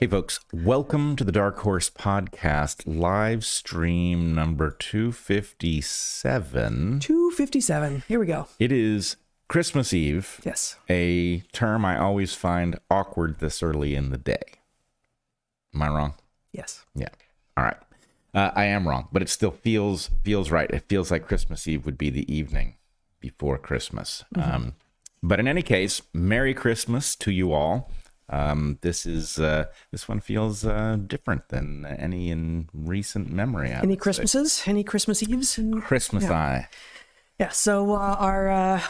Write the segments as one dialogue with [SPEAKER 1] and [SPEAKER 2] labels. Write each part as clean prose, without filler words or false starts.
[SPEAKER 1] Hey, folks, welcome to the Dark Horse Podcast, live stream number 257.
[SPEAKER 2] 257. Here we go.
[SPEAKER 1] It is Christmas Eve.
[SPEAKER 2] Yes.
[SPEAKER 1] A term I always find awkward this early in the day. Am I wrong?
[SPEAKER 2] Yes.
[SPEAKER 1] Yeah. All right. I am wrong, but it still feels right. It feels like Christmas Eve would be the evening before Christmas.
[SPEAKER 2] Mm-hmm.
[SPEAKER 1] But in any case, Merry Christmas to you all. This one feels different than any in recent memory.
[SPEAKER 2] Any Christmases? Any Christmas Eves?
[SPEAKER 1] Christmas eye.
[SPEAKER 2] Yeah. So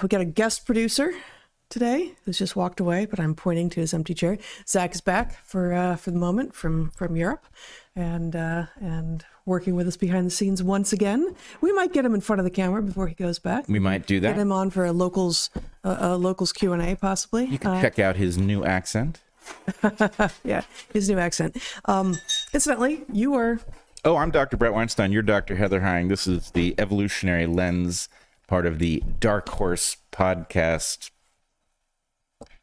[SPEAKER 2] we got a guest producer today who's just walked away, but I'm pointing to his empty chair. Zach is back for the moment from Europe, and working with us behind the scenes once again. We might get him in front of the camera before he goes back.
[SPEAKER 1] We might do that.
[SPEAKER 2] Get him on for a locals Q&A possibly.
[SPEAKER 1] You can check out his new accent.
[SPEAKER 2] Yeah, his new accent. Incidentally, you are...
[SPEAKER 1] Oh, I'm Dr. Bret Weinstein. You're Dr. Heather Hang. This is the Evolutionary Lens, part of the Dark Horse Podcast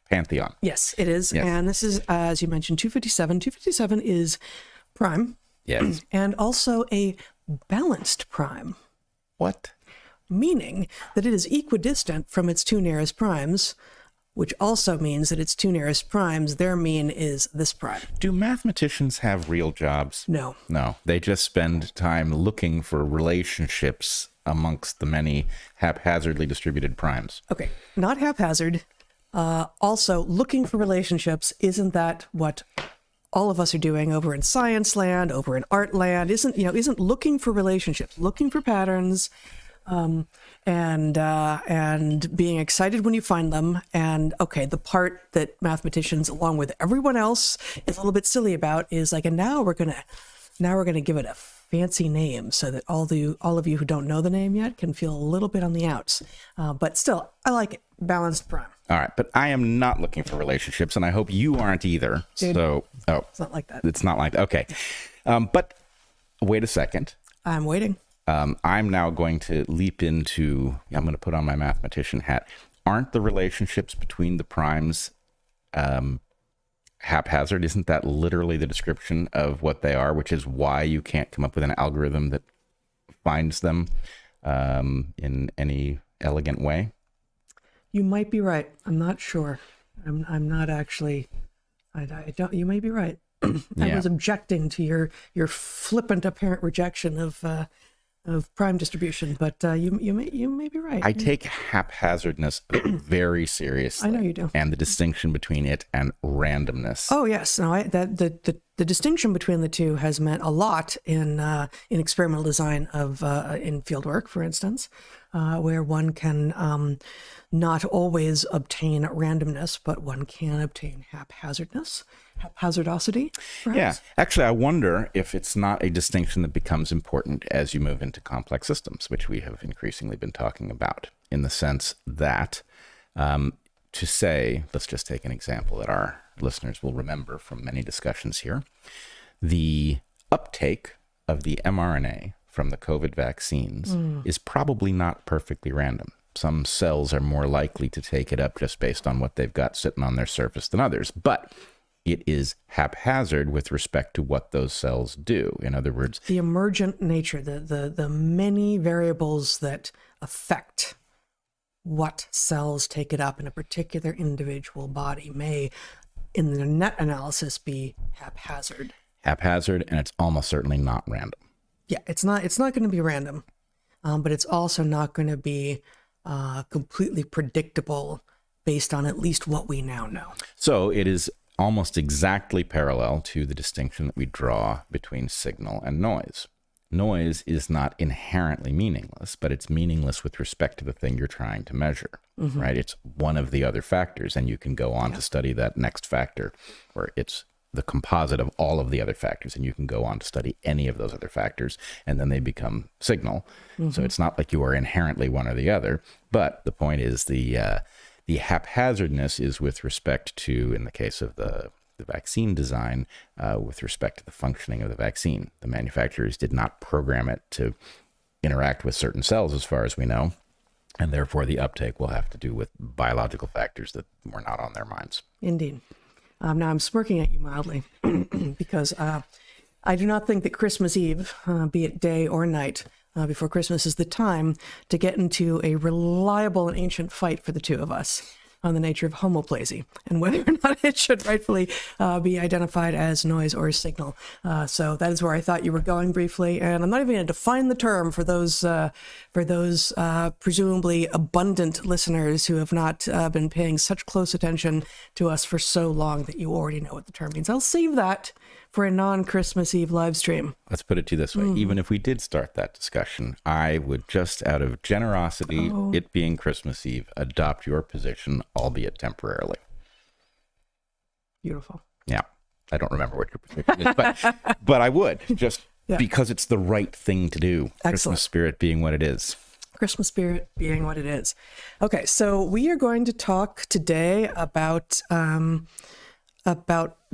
[SPEAKER 1] Pantheon.
[SPEAKER 2] Yes, it is. Yes. And this is, as you mentioned, 257. 257 is prime.
[SPEAKER 1] Yes.
[SPEAKER 2] And also a balanced prime.
[SPEAKER 1] What?
[SPEAKER 2] Meaning that it is equidistant from its two nearest primes, which also means that its two nearest primes, their mean is this prime.
[SPEAKER 1] Do mathematicians have real jobs?
[SPEAKER 2] No.
[SPEAKER 1] No. They just spend time looking for relationships amongst the many haphazardly distributed primes.
[SPEAKER 2] Okay. Not haphazard. Also, looking for relationships, isn't that what all of us are doing over in science land, over in art land? Isn't looking for relationships, looking for patterns, and being excited when you find them. And okay, the part that mathematicians, along with everyone else, is a little bit silly about is like, and now we're gonna give it a fancy name so that all of you who don't know the name yet can feel a little bit on the outs. But still, I like it. Balanced prime.
[SPEAKER 1] All right, but I am not looking for relationships, and I hope you aren't either.
[SPEAKER 2] Dude,
[SPEAKER 1] so,
[SPEAKER 2] it's not like that.
[SPEAKER 1] It's not like that. Okay. But wait a second.
[SPEAKER 2] I'm waiting.
[SPEAKER 1] I'm now going to leap into, I'm going to put on my mathematician hat. Aren't the relationships between the primes haphazard? Isn't that literally the description of what they are, which is why you can't come up with an algorithm that finds them in any elegant way?
[SPEAKER 2] You might be right. I'm not sure. I'm not actually. I don't. You may be right. I was objecting to your flippant apparent rejection of prime distribution, but you may be right.
[SPEAKER 1] I take haphazardness very seriously.
[SPEAKER 2] I know you do.
[SPEAKER 1] And the distinction between it and randomness.
[SPEAKER 2] Oh yes, no. The distinction between the two has meant a lot in experimental design of in fieldwork, for instance, where one can not always obtain randomness, but one can obtain haphazardosity, perhaps?
[SPEAKER 1] Yeah. Actually, I wonder if it's not a distinction that becomes important as you move into complex systems, which we have increasingly been talking about, in the sense that to say, let's just take an example that our listeners will remember from many discussions here, the uptake of the mRNA from the COVID vaccines is probably not perfectly random. Some cells are more likely to take it up just based on what they've got sitting on their surface than others. But it is haphazard with respect to what those cells do. In other words,
[SPEAKER 2] the emergent nature, the many variables that affect what cells take it up in a particular individual body may, in the net analysis, be haphazard.
[SPEAKER 1] Haphazard, and it's almost certainly not random.
[SPEAKER 2] Yeah, it's not going to be random, but it's also not going to be completely predictable based on at least what we now know.
[SPEAKER 1] So it is almost exactly parallel to the distinction that we draw between signal and noise. Noise is not inherently meaningless, but it's meaningless with respect to the thing you're trying to measure, right? It's one of the other factors, and you can go on to study that next factor, or it's the composite of all of the other factors, and you can go on to study any of those other factors, and then they become signal. So it's not like you are inherently one or the other, but the point is the haphazardness is with respect to, in the case of the vaccine design, with respect to the functioning of the vaccine. The manufacturers did not program it to interact with certain cells, as far as we know, and therefore the uptake will have to do with biological factors that were not on their minds.
[SPEAKER 2] Indeed. Now I'm smirking at you mildly because I do not think that Christmas Eve, be it day or night, before Christmas is the time to get into a reliable and ancient fight for the two of us on the nature of homoplazy and whether or not it should rightfully be identified as noise or signal. So that is where I thought you were going briefly, and I'm not even going to define the term for those presumably abundant listeners who have not been paying such close attention to us for so long that you already know what the term means. I'll save that for a non-Christmas Eve live stream.
[SPEAKER 1] Let's put it to you this way. Even if we did start that discussion, I would just out of generosity, it being Christmas Eve, adopt your position, albeit temporarily.
[SPEAKER 2] Beautiful.
[SPEAKER 1] Yeah. I don't remember what your position is, but I would, just because it's the right thing to do.
[SPEAKER 2] Excellent.
[SPEAKER 1] Christmas spirit being what it is.
[SPEAKER 2] Christmas spirit being what it is. Okay, so we are going to talk today about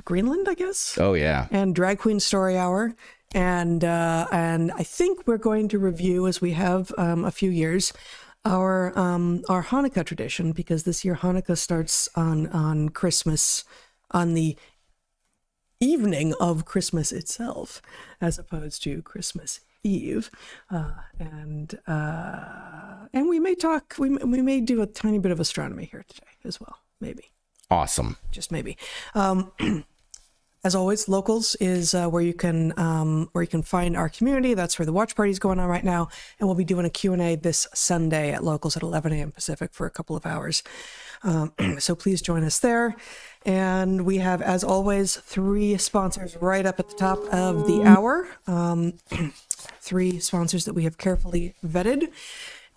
[SPEAKER 2] Greenland, I guess.
[SPEAKER 1] Oh yeah.
[SPEAKER 2] And Drag Queen Story Hour, and I think we're going to review, as we have a few years, our Hanukkah tradition, because this year Hanukkah starts on Christmas, on the evening of Christmas itself, as opposed to Christmas Eve, and we may talk. We may do a tiny bit of astronomy here today as well, maybe.
[SPEAKER 1] Awesome.
[SPEAKER 2] Just maybe. As always, Locals is where you can find our community. That's where the watch party is going on right now, and we'll be doing a Q&A this Sunday at Locals at 11 a.m. Pacific for a couple of hours. So please join us there. And we have, as always, 3 sponsors right up at the top of the hour. 3 sponsors that we have carefully vetted.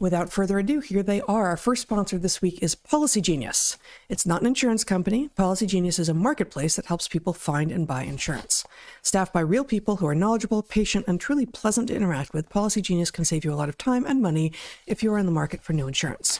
[SPEAKER 2] Without further ado, here they are. Our first sponsor this week is Policy Genius. It's not an insurance company. Policy Genius is a marketplace that helps people find and buy insurance. Staffed by real people who are knowledgeable, patient, and truly pleasant to interact with, Policy Genius can save you a lot of time and money if you are in the market for new insurance.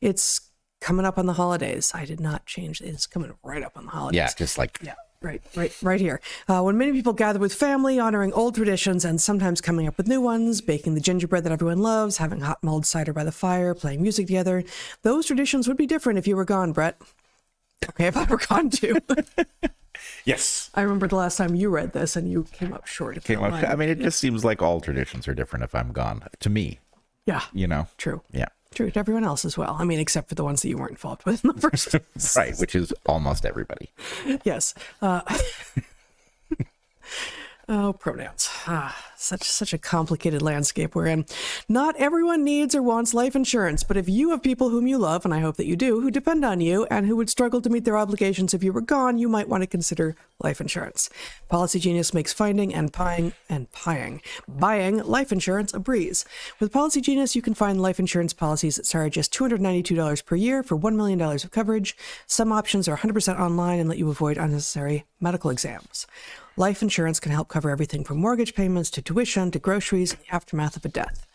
[SPEAKER 2] It's coming up on the holidays. I did not change. It's coming right up on the holidays.
[SPEAKER 1] Yeah, just like...
[SPEAKER 2] Yeah. Right here. When many people gather with family, honoring old traditions and sometimes coming up with new ones, baking the gingerbread that everyone loves, having hot mulled cider by the fire, playing music together, those traditions would be different if you were gone, Bret. Okay, if I were gone too.
[SPEAKER 1] Yes.
[SPEAKER 2] I remember the last time you read this and you came up short.
[SPEAKER 1] I mean, it just seems like all traditions are different if I'm gone. To me.
[SPEAKER 2] Yeah.
[SPEAKER 1] You know?
[SPEAKER 2] True.
[SPEAKER 1] Yeah.
[SPEAKER 2] True to everyone else as well. I mean, except for the ones that you weren't involved with in the first place.
[SPEAKER 1] Right, which is almost everybody.
[SPEAKER 2] Yes. Pronouns. Such a complicated landscape we're in. Not everyone needs or wants life insurance, but if you have people whom you love, and I hope that you do, who depend on you and who would struggle to meet their obligations if you were gone, you might want to consider life insurance. Policy Genius makes finding and buying life insurance a breeze. With Policy Genius, you can find life insurance policies that start at just $292 per year for $1 million of coverage. Some options are 100% online and let you avoid unnecessary medical exams. Life insurance can help cover everything from mortgage payments to tuition to groceries in the aftermath of a death.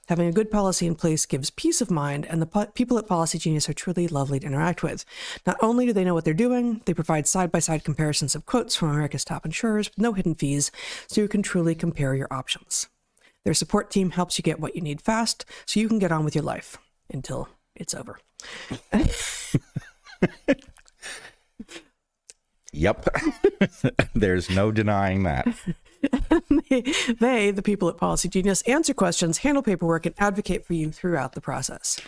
[SPEAKER 2] Having a good policy in place gives peace of mind, and the people at Policy Genius are truly lovely to interact with. Not only do they know what they're doing, they provide side-by-side comparisons of quotes from America's top insurers with no hidden fees, so you can truly compare your options. Their support team helps you get what you need fast, so you can get on with your life until it's over.
[SPEAKER 1] Yep. There's no denying that.
[SPEAKER 2] They, the people at Policy Genius, answer questions, handle paperwork, and advocate for you throughout the process.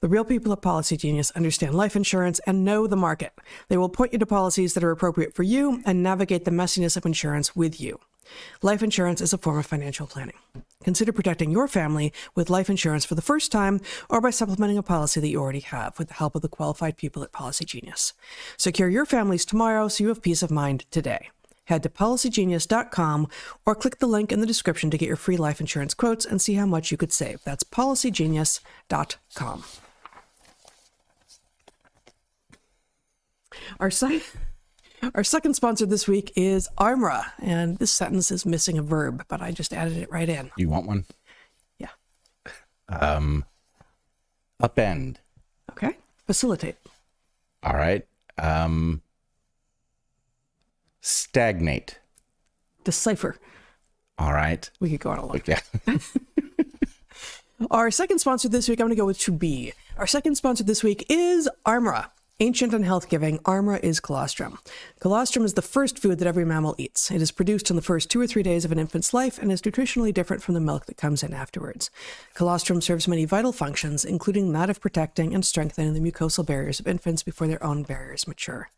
[SPEAKER 2] The real people at Policy Genius understand life insurance and know the market. They will point you to policies that are appropriate for you and navigate the messiness of insurance with you. Life insurance is a form of financial planning. Consider protecting your family with life insurance for the first time or by supplementing a policy that you already have with the help of the qualified people at Policy Genius. Secure your families tomorrow so you have peace of mind today. Head to policygenius.com or click the link in the description to get your free life insurance quotes and see how much you could save. That's policygenius.com. Our second sponsor this week is Armra, and this sentence is missing a verb, but I just added it right in.
[SPEAKER 1] You want one?
[SPEAKER 2] Yeah.
[SPEAKER 1] Upend.
[SPEAKER 2] Okay. Facilitate.
[SPEAKER 1] All right. Stagnate.
[SPEAKER 2] Decipher.
[SPEAKER 1] All right.
[SPEAKER 2] We could go on a long.
[SPEAKER 1] Yeah.
[SPEAKER 2] Our second sponsor this week, I'm going to go with to be. Our second sponsor this week is Armra. Ancient and health-giving, armra is colostrum. Colostrum is the first food that every mammal eats. It is produced in the first 2 or 3 days of an infant's life and is nutritionally different from the milk that comes in afterwards. Colostrum serves many vital functions, including that of protecting and strengthening the mucosal barriers of infants before their own barriers mature.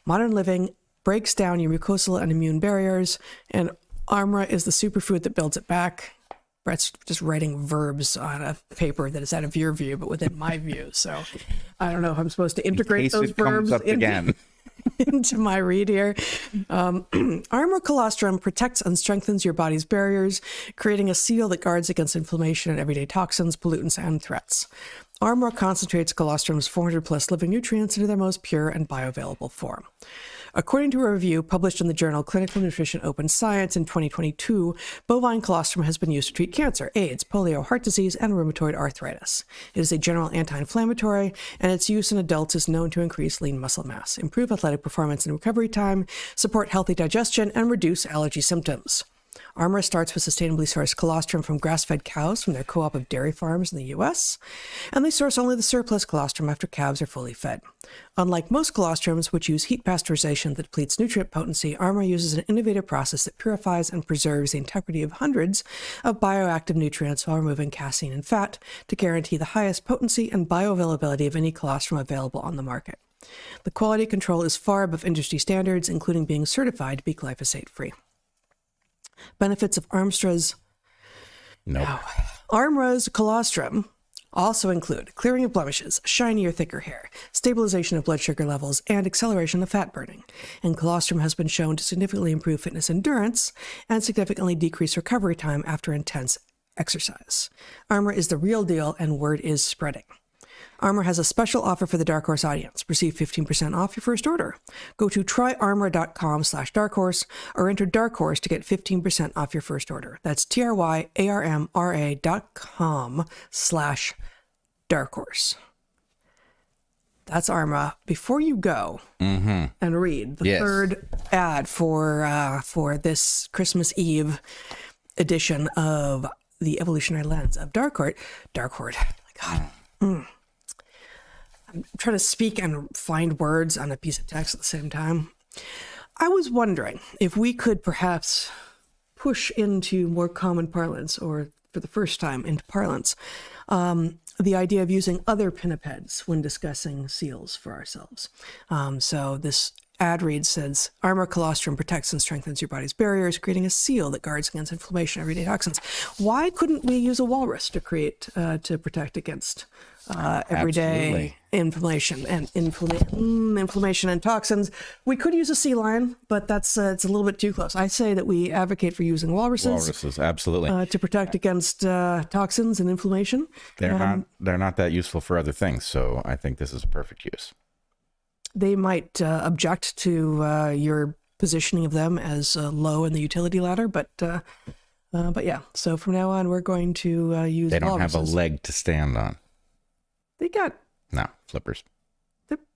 [SPEAKER 2] Modern living breaks down your mucosal and immune barriers, and armra is the superfood that builds it back. Bret's just writing verbs on a paper that is out of your view, but within my view. So I don't know if I'm supposed to integrate those verbs into my read here. Armra colostrum protects and strengthens your body's barriers, creating a seal that guards against inflammation and everyday toxins, pollutants, and threats. Armra concentrates colostrum's 400 plus living nutrients into their most pure and bioavailable form. According to a review published in the journal Clinical Nutrition Open Science in 2022, bovine colostrum has been used to treat cancer, AIDS, polio, heart disease, and rheumatoid arthritis. It is a general anti-inflammatory, and its use in adults is known to increase lean muscle mass, improve athletic performance and recovery time, support healthy digestion, and reduce allergy symptoms. Armra starts with sustainably sourced colostrum from grass-fed cows from their co-op of dairy farms in the U.S., and they source only the surplus colostrum after calves are fully fed. Unlike most colostrums, which use heat pasteurization that depletes nutrient potency, Armra uses an innovative process that purifies and preserves the integrity of hundreds of bioactive nutrients while removing casein and fat to guarantee the highest potency and bioavailability of any colostrum available on the market. The quality control is far above industry standards, including being certified to be glyphosate-free. Benefits of Armra's colostrum also include clearing of blemishes, shinier, thicker hair, stabilization of blood sugar levels, and acceleration of fat burning. And colostrum has been shown to significantly improve fitness endurance and significantly decrease recovery time after intense exercise. Armra is the real deal, and word is spreading. Armra has a special offer for the Dark Horse audience. Receive 15% off your first order. Go to tryarmra.com/darkhorse or enter Dark Horse to get 15% off your first order. That's tryarmra.com/darkhorse. That's Armra. Before you go and read the third ad for this Christmas Eve edition of the Evolutionary Lens of Dark Horse. My God. I'm trying to speak and find words on a piece of text at the same time. I was wondering if we could perhaps push into more common parlance, or for the first time into parlance, the idea of using other pinnipeds when discussing seals for ourselves. So this ad read says, Armra colostrum protects and strengthens your body's barriers, creating a seal that guards against inflammation and everyday toxins. Why couldn't we use a walrus to protect against everyday inflammation and toxins? We could use a sea lion, but it's a little bit too close. I say that we advocate for using walruses.
[SPEAKER 1] Absolutely.
[SPEAKER 2] To protect against toxins and inflammation.
[SPEAKER 1] They're not that useful for other things, so I think this is a perfect use.
[SPEAKER 2] They might object to your positioning of them as low in the utility ladder, but yeah. So from now on, we're going to use.
[SPEAKER 1] They don't
[SPEAKER 2] walruses.
[SPEAKER 1] have a leg to stand on.
[SPEAKER 2] They got
[SPEAKER 1] flippers.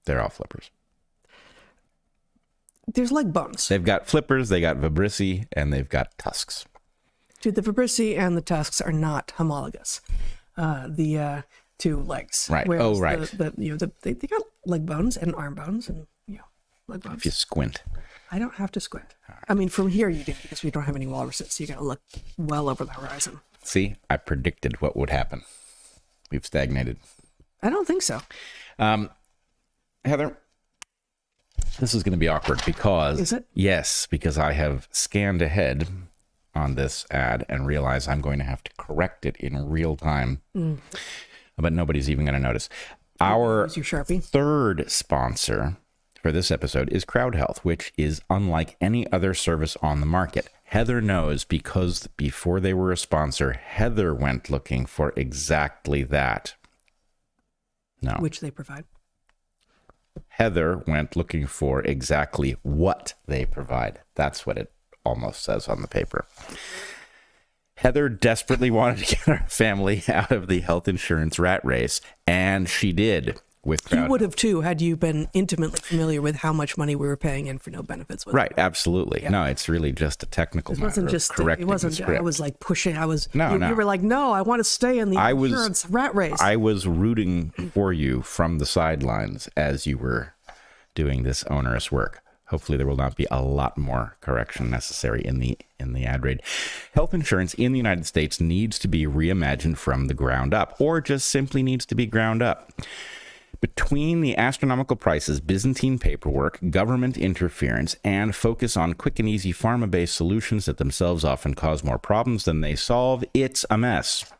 [SPEAKER 1] They're all flippers.
[SPEAKER 2] There's leg bones.
[SPEAKER 1] They've got flippers. They got vibrissae, and they've got tusks.
[SPEAKER 2] Dude, the vibrissae and the tusks are not homologous. The two legs.
[SPEAKER 1] Right.
[SPEAKER 2] Whereas
[SPEAKER 1] right.
[SPEAKER 2] They got leg bones and arm bones and leg bones.
[SPEAKER 1] If you squint.
[SPEAKER 2] I don't have to squint. I mean, from here you do, because we don't have any walruses. So you got to look well over the horizon.
[SPEAKER 1] See, I predicted what would happen. We've stagnated.
[SPEAKER 2] I don't think so.
[SPEAKER 1] Heather, this is going to be awkward because...
[SPEAKER 2] Is it?
[SPEAKER 1] Yes, because I have scanned ahead on this ad and realize I'm going to have to correct it in real time. But nobody's even going to notice. Our
[SPEAKER 2] Use your Sharpie.
[SPEAKER 1] third sponsor for this episode is Crowd Health, which is unlike any other service on the market. Heather knows because before they were a sponsor, Heather went looking for exactly that. No.
[SPEAKER 2] Which they provide.
[SPEAKER 1] Heather went looking for exactly what they provide. That's what it almost says on the paper. Heather desperately wanted to get our family out of the health insurance rat race, and she did. with
[SPEAKER 2] You
[SPEAKER 1] crowd.
[SPEAKER 2] would have too, had you been intimately familiar with how much money we were paying in for no benefits.
[SPEAKER 1] Right, absolutely. No, it's really just a technical matter.
[SPEAKER 2] It wasn't just,
[SPEAKER 1] correcting
[SPEAKER 2] it wasn't,
[SPEAKER 1] the
[SPEAKER 2] I
[SPEAKER 1] script.
[SPEAKER 2] was like pushing,
[SPEAKER 1] No.
[SPEAKER 2] you were like, no, I want to stay in the insurance rat race.
[SPEAKER 1] I was rooting for you from the sidelines as you were doing this onerous work. Hopefully there will not be a lot more correction necessary in the ad read. Health insurance in the United States needs to be reimagined from the ground up, or just simply needs to be ground up. Between the astronomical prices, Byzantine paperwork, government interference, and focus on quick and easy pharma-based solutions that themselves often cause more problems than they solve, it's a mess.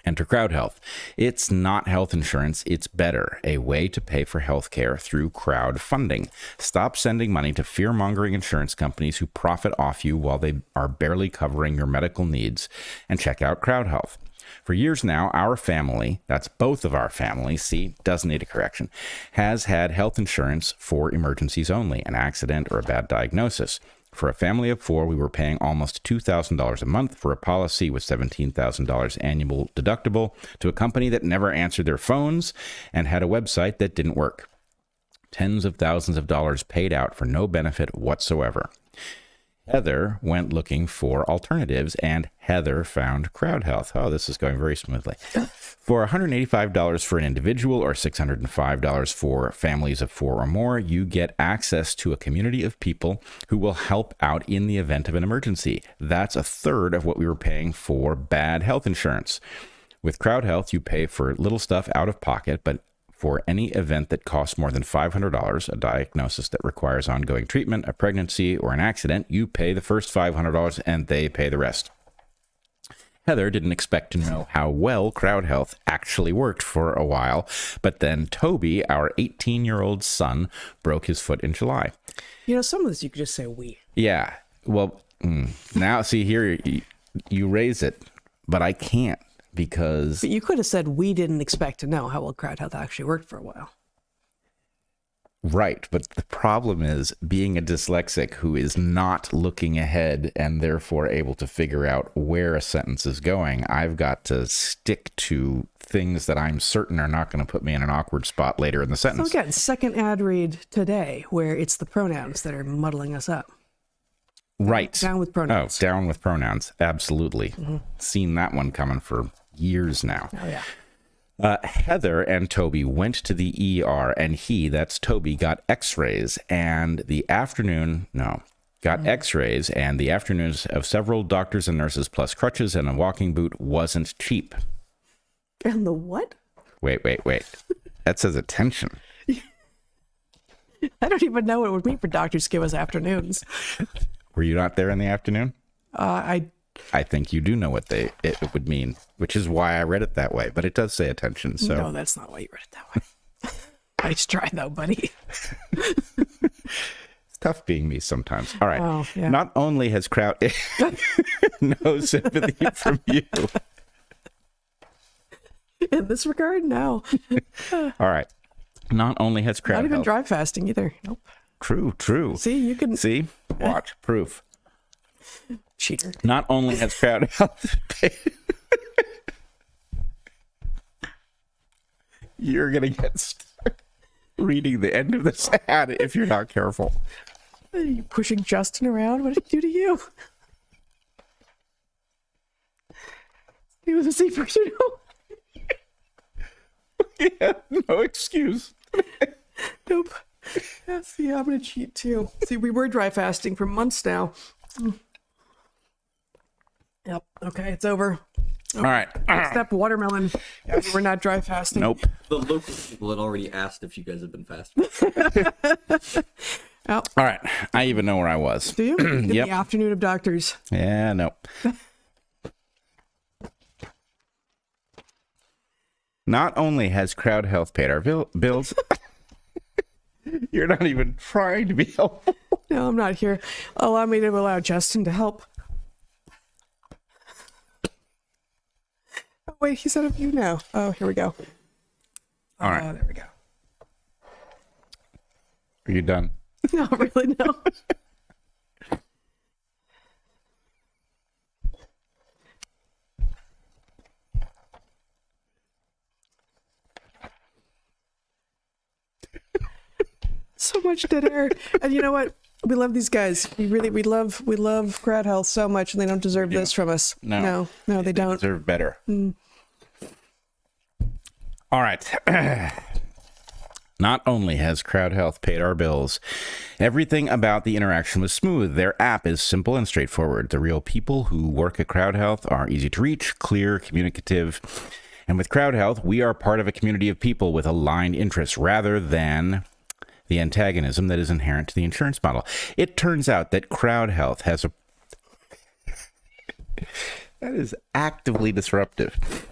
[SPEAKER 1] Enter crowd health. It's not health insurance, it's better. A way to pay for health care through crowdfunding. Stop sending money to fear-mongering insurance companies who profit off you while they are barely covering your medical needs, and check out crowd health. For years now, our family, that's both of our families, see, doesn't need a correction, has had health insurance for emergencies only, an accident or a bad diagnosis. For a family of 4, we were paying almost $2,000 a month for a policy with $17,000 annual deductible to a company that never answered their phones and had a website that didn't work. Tens of thousands of dollars paid out for no benefit whatsoever. Heather went looking for alternatives, and Heather found crowd health. Oh, this is going very smoothly. For $185 for an individual or $605 for families of 4 or more, you get access to a community of people who will help out in the event of an emergency. That's a third of what we were paying for bad health insurance. With crowd health, you pay for little stuff out of pocket, but for any event that costs more than $500, a diagnosis that requires ongoing treatment, a pregnancy, or an accident, you pay the first $500 and they pay the rest. Heather didn't expect to know how well crowd health actually worked for a while, but then Toby, our 18-year-old son, broke his foot in July.
[SPEAKER 2] You know, some of this you could just say we.
[SPEAKER 1] Yeah, well, now see here, you raise it, but I can't. Because
[SPEAKER 2] But you could have said we didn't expect to know how well crowd health actually worked for a while.
[SPEAKER 1] Right, but the problem is being a dyslexic who is not looking ahead and therefore able to figure out where a sentence is going, I've got to stick to things that I'm certain are not going to put me in an awkward spot later in the sentence.
[SPEAKER 2] So again, second ad read today, where it's the pronouns that are muddling us up.
[SPEAKER 1] Right.
[SPEAKER 2] Down with pronouns.
[SPEAKER 1] Oh, down with pronouns. Absolutely. Seen that one coming for years now.
[SPEAKER 2] Oh, yeah.
[SPEAKER 1] Heather and Toby went to the ER, and that's Toby, got x-rays, and the afternoons of several doctors and nurses, plus crutches and a walking boot, wasn't cheap.
[SPEAKER 2] And the what?
[SPEAKER 1] Wait. That says attention.
[SPEAKER 2] I don't even know what it would mean for doctors to give us afternoons.
[SPEAKER 1] Were you not there in the afternoon? I think you do know what it would mean, which is why I read it that way. But it does say attention. So
[SPEAKER 2] No, that's not why you read it that way. Nice try, though, buddy.
[SPEAKER 1] It's tough being me sometimes. All right.
[SPEAKER 2] Oh, yeah.
[SPEAKER 1] Not only has crowd no sympathy from you.
[SPEAKER 2] In this regard, no.
[SPEAKER 1] All right. Not only has crowd
[SPEAKER 2] Not even
[SPEAKER 1] health.
[SPEAKER 2] dry fasting either. Nope.
[SPEAKER 1] True.
[SPEAKER 2] See, you can...
[SPEAKER 1] See? Watch. Proof.
[SPEAKER 2] Cheater.
[SPEAKER 1] Not only has crowd health you're going to get stuck reading the end of this ad if you're not careful.
[SPEAKER 2] Are you pushing Justin around? What did he do to you? He was a sea person.
[SPEAKER 1] Yeah, no excuse.
[SPEAKER 2] Nope. Yeah, see, I'm going to cheat too. See, we were dry fasting for months now. Yep. Okay, it's over.
[SPEAKER 1] All right.
[SPEAKER 2] Except watermelon. We're not dry fasting.
[SPEAKER 1] Nope.
[SPEAKER 3] The local people had already asked if you guys had been fasting.
[SPEAKER 2] Oh,
[SPEAKER 1] All right. I even know where I was.
[SPEAKER 2] do you? In
[SPEAKER 1] Yep.
[SPEAKER 2] the afternoon of doctors.
[SPEAKER 1] Yeah, no. Not only has crowd health paid our bills, you're not even trying to be helpful.
[SPEAKER 2] No, I'm not here. Allow me to allow Justin to help. Oh, wait, he's out of view now. Oh, here we go.
[SPEAKER 1] All right.
[SPEAKER 2] There we go.
[SPEAKER 1] Are you done?
[SPEAKER 2] No, really, no. So much dead air. And you know what? We love these guys. We love crowd health so much, and they don't deserve this from us. No, they don't.
[SPEAKER 1] Deserve better. All right. Not only has Crowd Health paid our bills, everything about the interaction was smooth. Their app is simple and straightforward. The real people who work at Crowd Health are easy to reach, clear, communicative. And with Crowd Health, we are part of a community of people with aligned interests rather than the antagonism that is inherent to the insurance model. It turns out that Crowd Health has a... that is actively disruptive.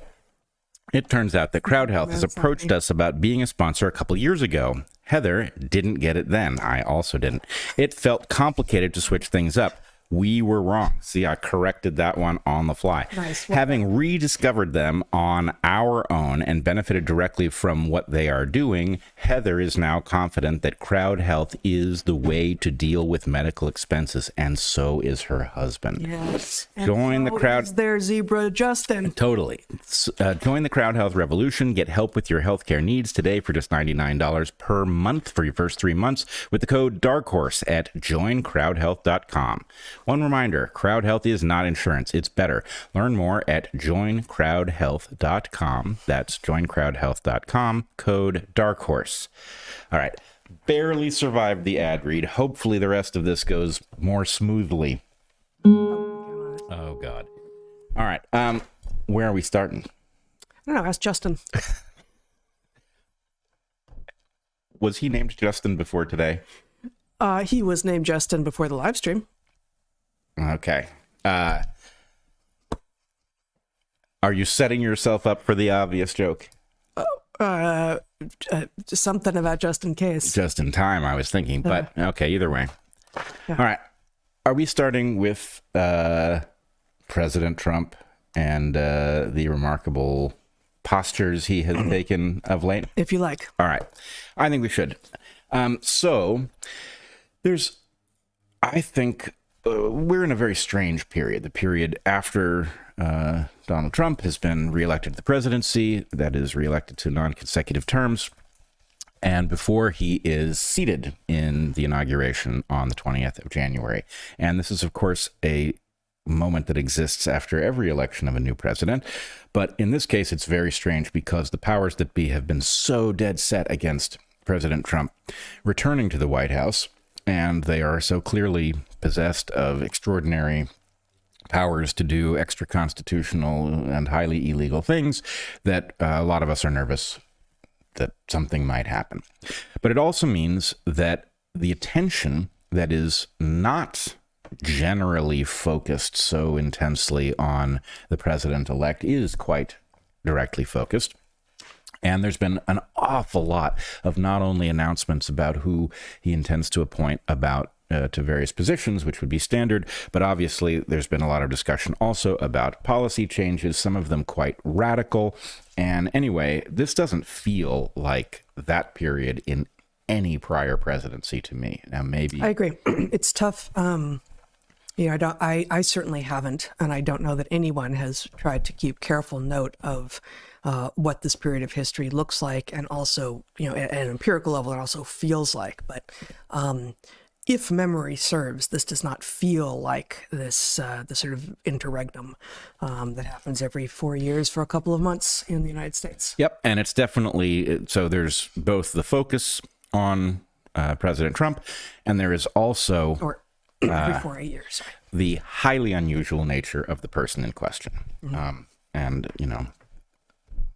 [SPEAKER 1] It turns out that Crowd Health has approached us about being a sponsor a couple years ago. Heather didn't get it then. I also didn't. It felt complicated to switch things up. We were wrong. See, I corrected that one on the fly.
[SPEAKER 2] Nice.
[SPEAKER 1] Having rediscovered them on our own and benefited directly from what they are doing, Heather is now confident that Crowd Health is the way to deal with medical expenses, and so is her husband.
[SPEAKER 2] Yes.
[SPEAKER 1] Join the crowd.
[SPEAKER 2] Is their zebra, Justin.
[SPEAKER 1] Totally. Join the Crowd Health revolution. Get help with your healthcare needs today for just $99 per month for your first 3 months with the code DARKHORSE at joincrowdhealth.com. One reminder, Crowd Health is not insurance. It's better. Learn more at joincrowdhealth.com. That's joincrowdhealth.com, code DARKHORSE. All right. Barely survived the ad read. Hopefully the rest of this goes more smoothly. Oh, God. All right. Where are we starting?
[SPEAKER 2] I don't know. Ask Justin.
[SPEAKER 1] Was he named Justin before today?
[SPEAKER 2] He was named Justin before the live stream.
[SPEAKER 1] Okay. Are you setting yourself up for the obvious joke?
[SPEAKER 2] Something about just in case.
[SPEAKER 1] Just in time, I was thinking, but okay, either way.
[SPEAKER 2] Yeah.
[SPEAKER 1] All right. Are we starting with President Trump and the remarkable postures he has taken of late?
[SPEAKER 2] If you like.
[SPEAKER 1] All right. I think we should. So there's, I think, we're in a very strange period. The period after Donald Trump has been reelected to the presidency, that is reelected to non-consecutive terms, and before he is seated in the inauguration on the 20th of January. And this is, of course, a moment that exists after every election of a new president. But in this case, it's very strange because the powers that be have been so dead set against President Trump returning to the White House, and they are so clearly possessed of extraordinary powers to do extra constitutional and highly illegal things that a lot of us are nervous that something might happen. But it also means that the attention that is not generally focused so intensely on the president-elect is quite directly focused. And there's been an awful lot of not only announcements about who he intends to appoint about to various positions, which would be standard, but obviously there's been a lot of discussion also about policy changes, some of them quite radical. And anyway, this doesn't feel like that period in any prior presidency to me. Now, maybe...
[SPEAKER 2] I agree. It's tough. I certainly haven't, and I don't know that anyone has tried to keep careful note of what this period of history looks like, and also, at an empirical level, it also feels like. But if memory serves, this does not feel like this the sort of interregnum that happens every 4 years for a couple of months in the United States.
[SPEAKER 1] Yep, and it's definitely, so there's both the focus on President Trump, and there is also...
[SPEAKER 2] Or every 4 years.
[SPEAKER 1] The highly unusual nature of the person in question. Mm-hmm. And,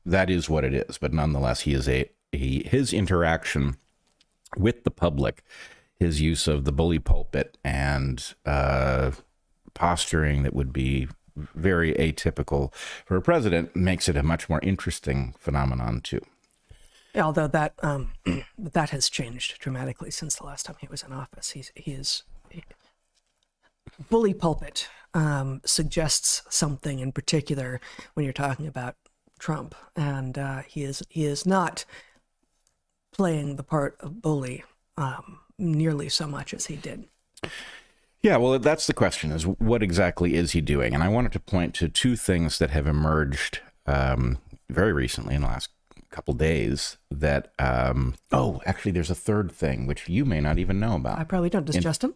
[SPEAKER 1] that is what it is. But nonetheless, his interaction with the public, his use of the bully pulpit and posturing that would be very atypical for a president makes it a much more interesting phenomenon, too.
[SPEAKER 2] Although that has changed dramatically since the last time he was in office. Bully pulpit suggests something in particular when you're talking about Trump, and he is not playing the part of bully nearly so much as he did.
[SPEAKER 1] Yeah, well, that's the question, is what exactly is he doing? And I wanted to point to two things that have emerged very recently in the last couple days that, actually, there's a third thing, which you may not even know about.
[SPEAKER 2] I probably don't. Does Justin?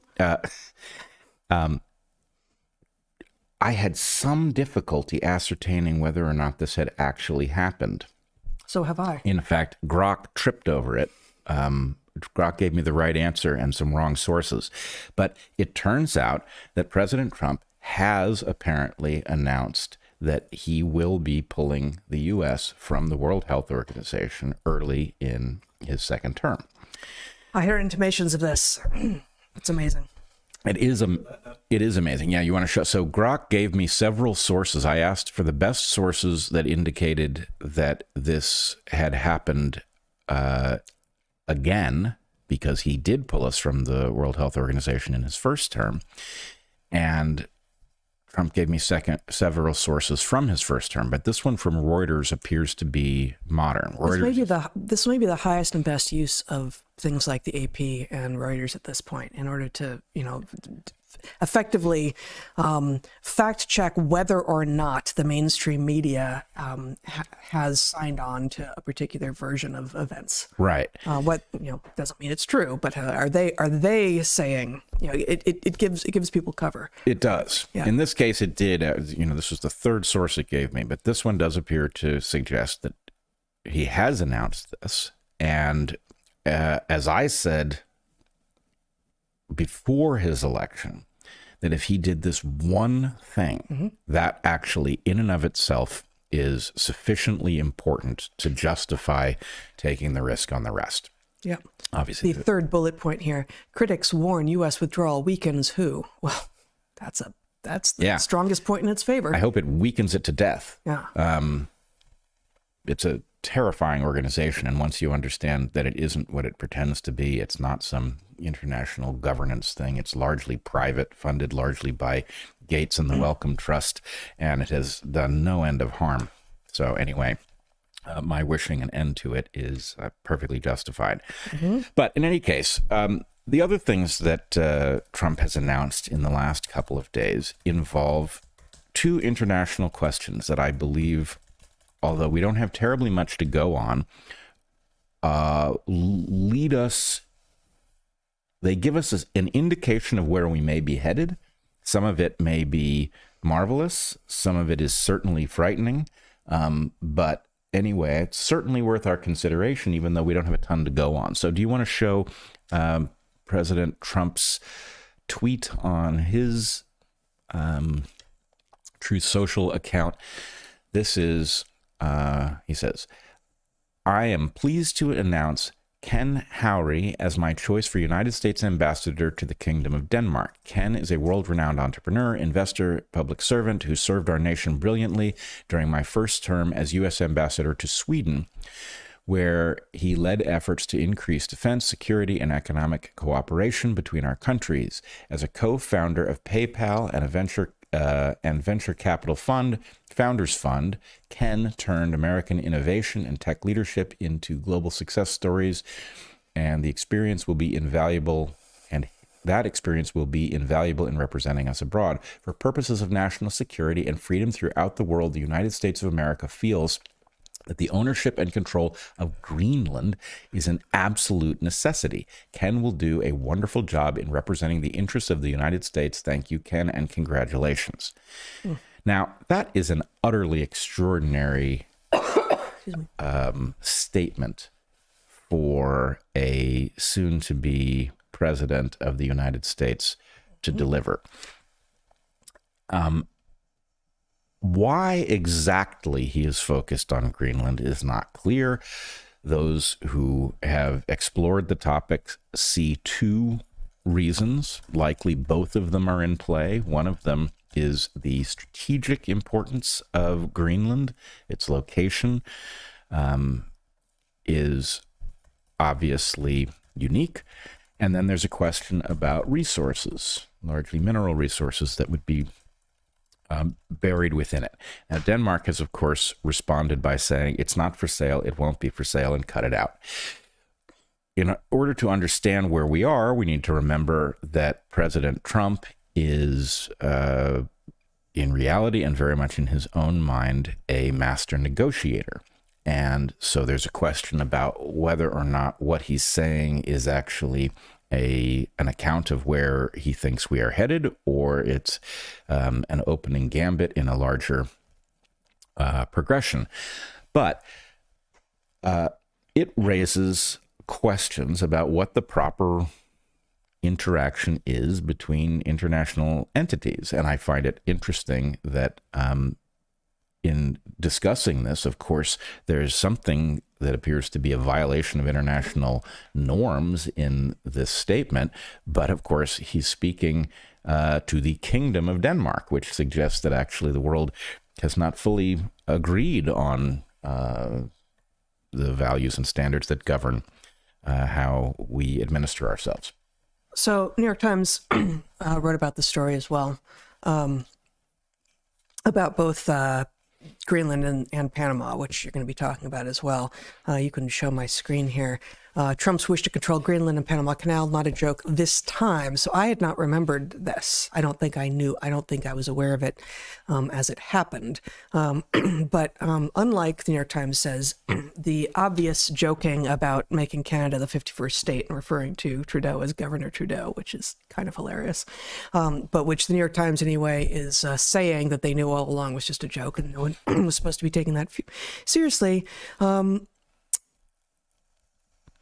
[SPEAKER 1] I had some difficulty ascertaining whether or not this had actually happened.
[SPEAKER 2] So have I.
[SPEAKER 1] In fact, Grok tripped over it. Grok gave me the right answer and some wrong sources. But it turns out that President Trump has apparently announced that he will be pulling the U.S. from the World Health Organization early in his second term.
[SPEAKER 2] I hear intimations of this. It's amazing.
[SPEAKER 1] It is amazing. Yeah, you want to show. So Grok gave me several sources. I asked for the best sources that indicated that this had happened again, because he did pull us from the World Health Organization in his first term. And Trump gave me several sources from his first term, but this one from Reuters appears to be modern.
[SPEAKER 2] This may be the highest and best use of things like the AP and Reuters at this point in order to, effectively fact check whether or not the mainstream media has signed on to a particular version of events.
[SPEAKER 1] Right.
[SPEAKER 2] What doesn't mean it's true, but are they saying it gives people cover?
[SPEAKER 1] It does. Yeah. In this case, it did. This was the third source it gave me, but this one does appear to suggest that he has announced this, and as I said before his election, that if he did this one thing, that actually in and of itself is sufficiently important to justify taking the risk on the rest.
[SPEAKER 2] Yeah.
[SPEAKER 1] Obviously.
[SPEAKER 2] The third bullet point here, critics warn U.S. withdrawal weakens who? Well, that's the strongest point in its favor.
[SPEAKER 1] I hope it weakens it to death.
[SPEAKER 2] Yeah.
[SPEAKER 1] It's a terrifying organization, and once you understand that it isn't what it pretends to be, it's not some international governance thing. It's largely private, funded largely by Gates and the Wellcome Trust, and it has done no end of harm. So anyway, my wishing an end to it is perfectly justified. But in any case, the other things that Trump has announced in the last couple of days involve two international questions that I believe, although we don't have terribly much to go on, they give us an indication of where we may be headed. Some of it may be marvelous. Some of it is certainly frightening. But anyway, it's certainly worth our consideration, even though we don't have a ton to go on. So do you want to show President Trump's tweet on his Truth Social account? This is, he says, "I am pleased to announce Ken Howry as my choice for United States Ambassador to the Kingdom of Denmark. Ken is a world-renowned entrepreneur, investor, public servant who served our nation brilliantly during my first term as U.S. Ambassador to Sweden, where he led efforts to increase defense, security, and economic cooperation between our countries. As a co-founder of PayPal and a venture capital fund, Founders Fund, Ken turned American innovation and tech leadership into global success stories, and the experience will be invaluable, and that experience will be invaluable in representing us abroad. For purposes of national security and freedom throughout the world, the United States of America feels that the ownership and control of Greenland is an absolute necessity. Ken will do a wonderful job in representing the interests of the United States. Thank you, Ken, and congratulations." Now, that is an utterly extraordinary statement for a soon-to-be president of the United States to deliver. Why exactly he is focused on Greenland is not clear. Those who have explored the topic see two reasons. Likely both of them are in play. One of them is the strategic importance of Greenland. Its location is obviously unique. And then there's a question about resources, largely mineral resources that would be buried within it. Now, Denmark has, of course, responded by saying it's not for sale, it won't be for sale, and cut it out. In order to understand where we are, we need to remember that President Trump is, in reality and very much in his own mind, a master negotiator. And so there's a question about whether or not what he's saying is actually an account of where he thinks we are headed, or it's an opening gambit in a larger progression. But it raises questions about what the proper interaction is between international entities. And I find it interesting that in discussing this, of course, there's something that appears to be a violation of international norms in this statement. But of course, he's speaking to the Kingdom of Denmark, which suggests that actually the world has not fully agreed on the values and standards that govern how we administer ourselves.
[SPEAKER 2] So New York Times wrote about the story as well, about both Greenland and Panama, which you're going to be talking about as well. You can show my screen here. Trump's wish to control Greenland and Panama Canal, not a joke this time. So I had not remembered this. I don't think I knew. I don't think I was aware of it as it happened. But unlike the New York Times says, the obvious joking about making Canada the 51st state and referring to Trudeau as Governor Trudeau, which is kind of hilarious, but which the New York Times anyway is saying that they knew all along was just a joke and no one was supposed to be taking that seriously.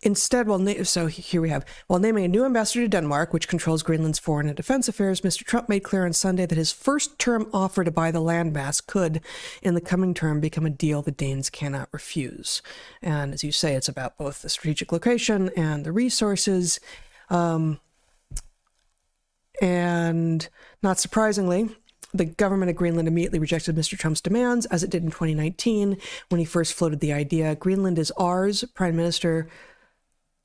[SPEAKER 2] Instead, so here we have, while naming a new ambassador to Denmark, which controls Greenland's foreign and defense affairs, Mr. Trump made clear on Sunday that his first-term offer to buy the landmass could, in the coming term, become a deal the Danes cannot refuse. And as you say, it's about both the strategic location and the resources. And not surprisingly, the government of Greenland immediately rejected Mr. Trump's demands, as it did in 2019 when he first floated the idea. Greenland is ours, Prime Minister.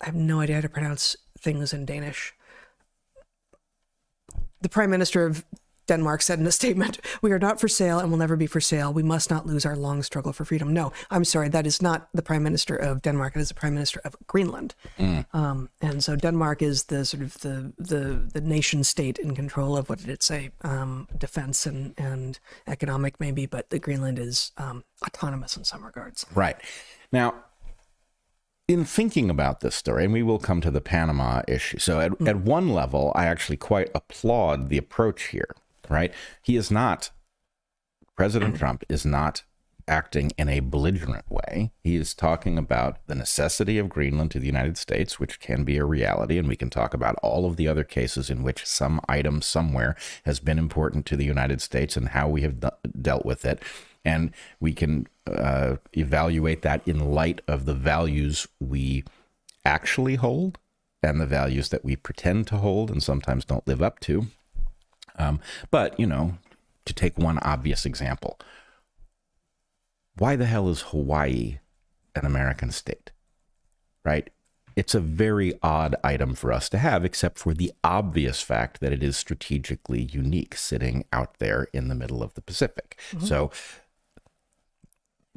[SPEAKER 2] I have no idea how to pronounce things in Danish. The Prime Minister of Denmark said in a statement, "We are not for sale and will never be for sale. We must not lose our long struggle for freedom." No, I'm sorry, that is not the Prime Minister of Denmark. It is the Prime Minister of Greenland. And so Denmark is the sort of the nation state in control of, what did it say, defense and economic maybe, but the Greenland is autonomous in some regards.
[SPEAKER 1] Right. Now, in thinking about this story, and we will come to the Panama issue. So at one level, I actually quite applaud the approach here, right? President Trump is not acting in a belligerent way. He is talking about the necessity of Greenland to the United States, which can be a reality. And we can talk about all of the other cases in which some item somewhere has been important to the United States and how we have dealt with it. And we can evaluate that in light of the values we actually hold and the values that we pretend to hold and sometimes don't live up to. But, to take one obvious example, why the hell is Hawaii an American state, right? It's a very odd item for us to have, except for the obvious fact that it is strategically unique, sitting out there in the middle of the Pacific. Mm-hmm. So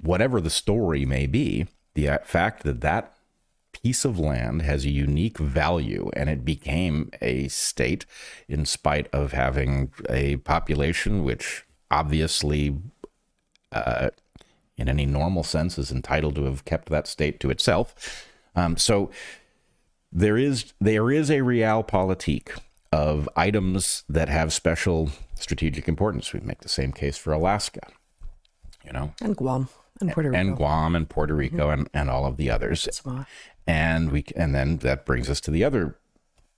[SPEAKER 1] whatever the story may be, the fact that that piece of land has a unique value and it became a state in spite of having a population which obviously in any normal sense is entitled to have kept that state to itself. So there is a realpolitik of items that have special strategic importance. We make the same case for Alaska,
[SPEAKER 2] and Guam. And Puerto Rico.
[SPEAKER 1] And Guam and Puerto Rico and all of the others. And then that brings us to the other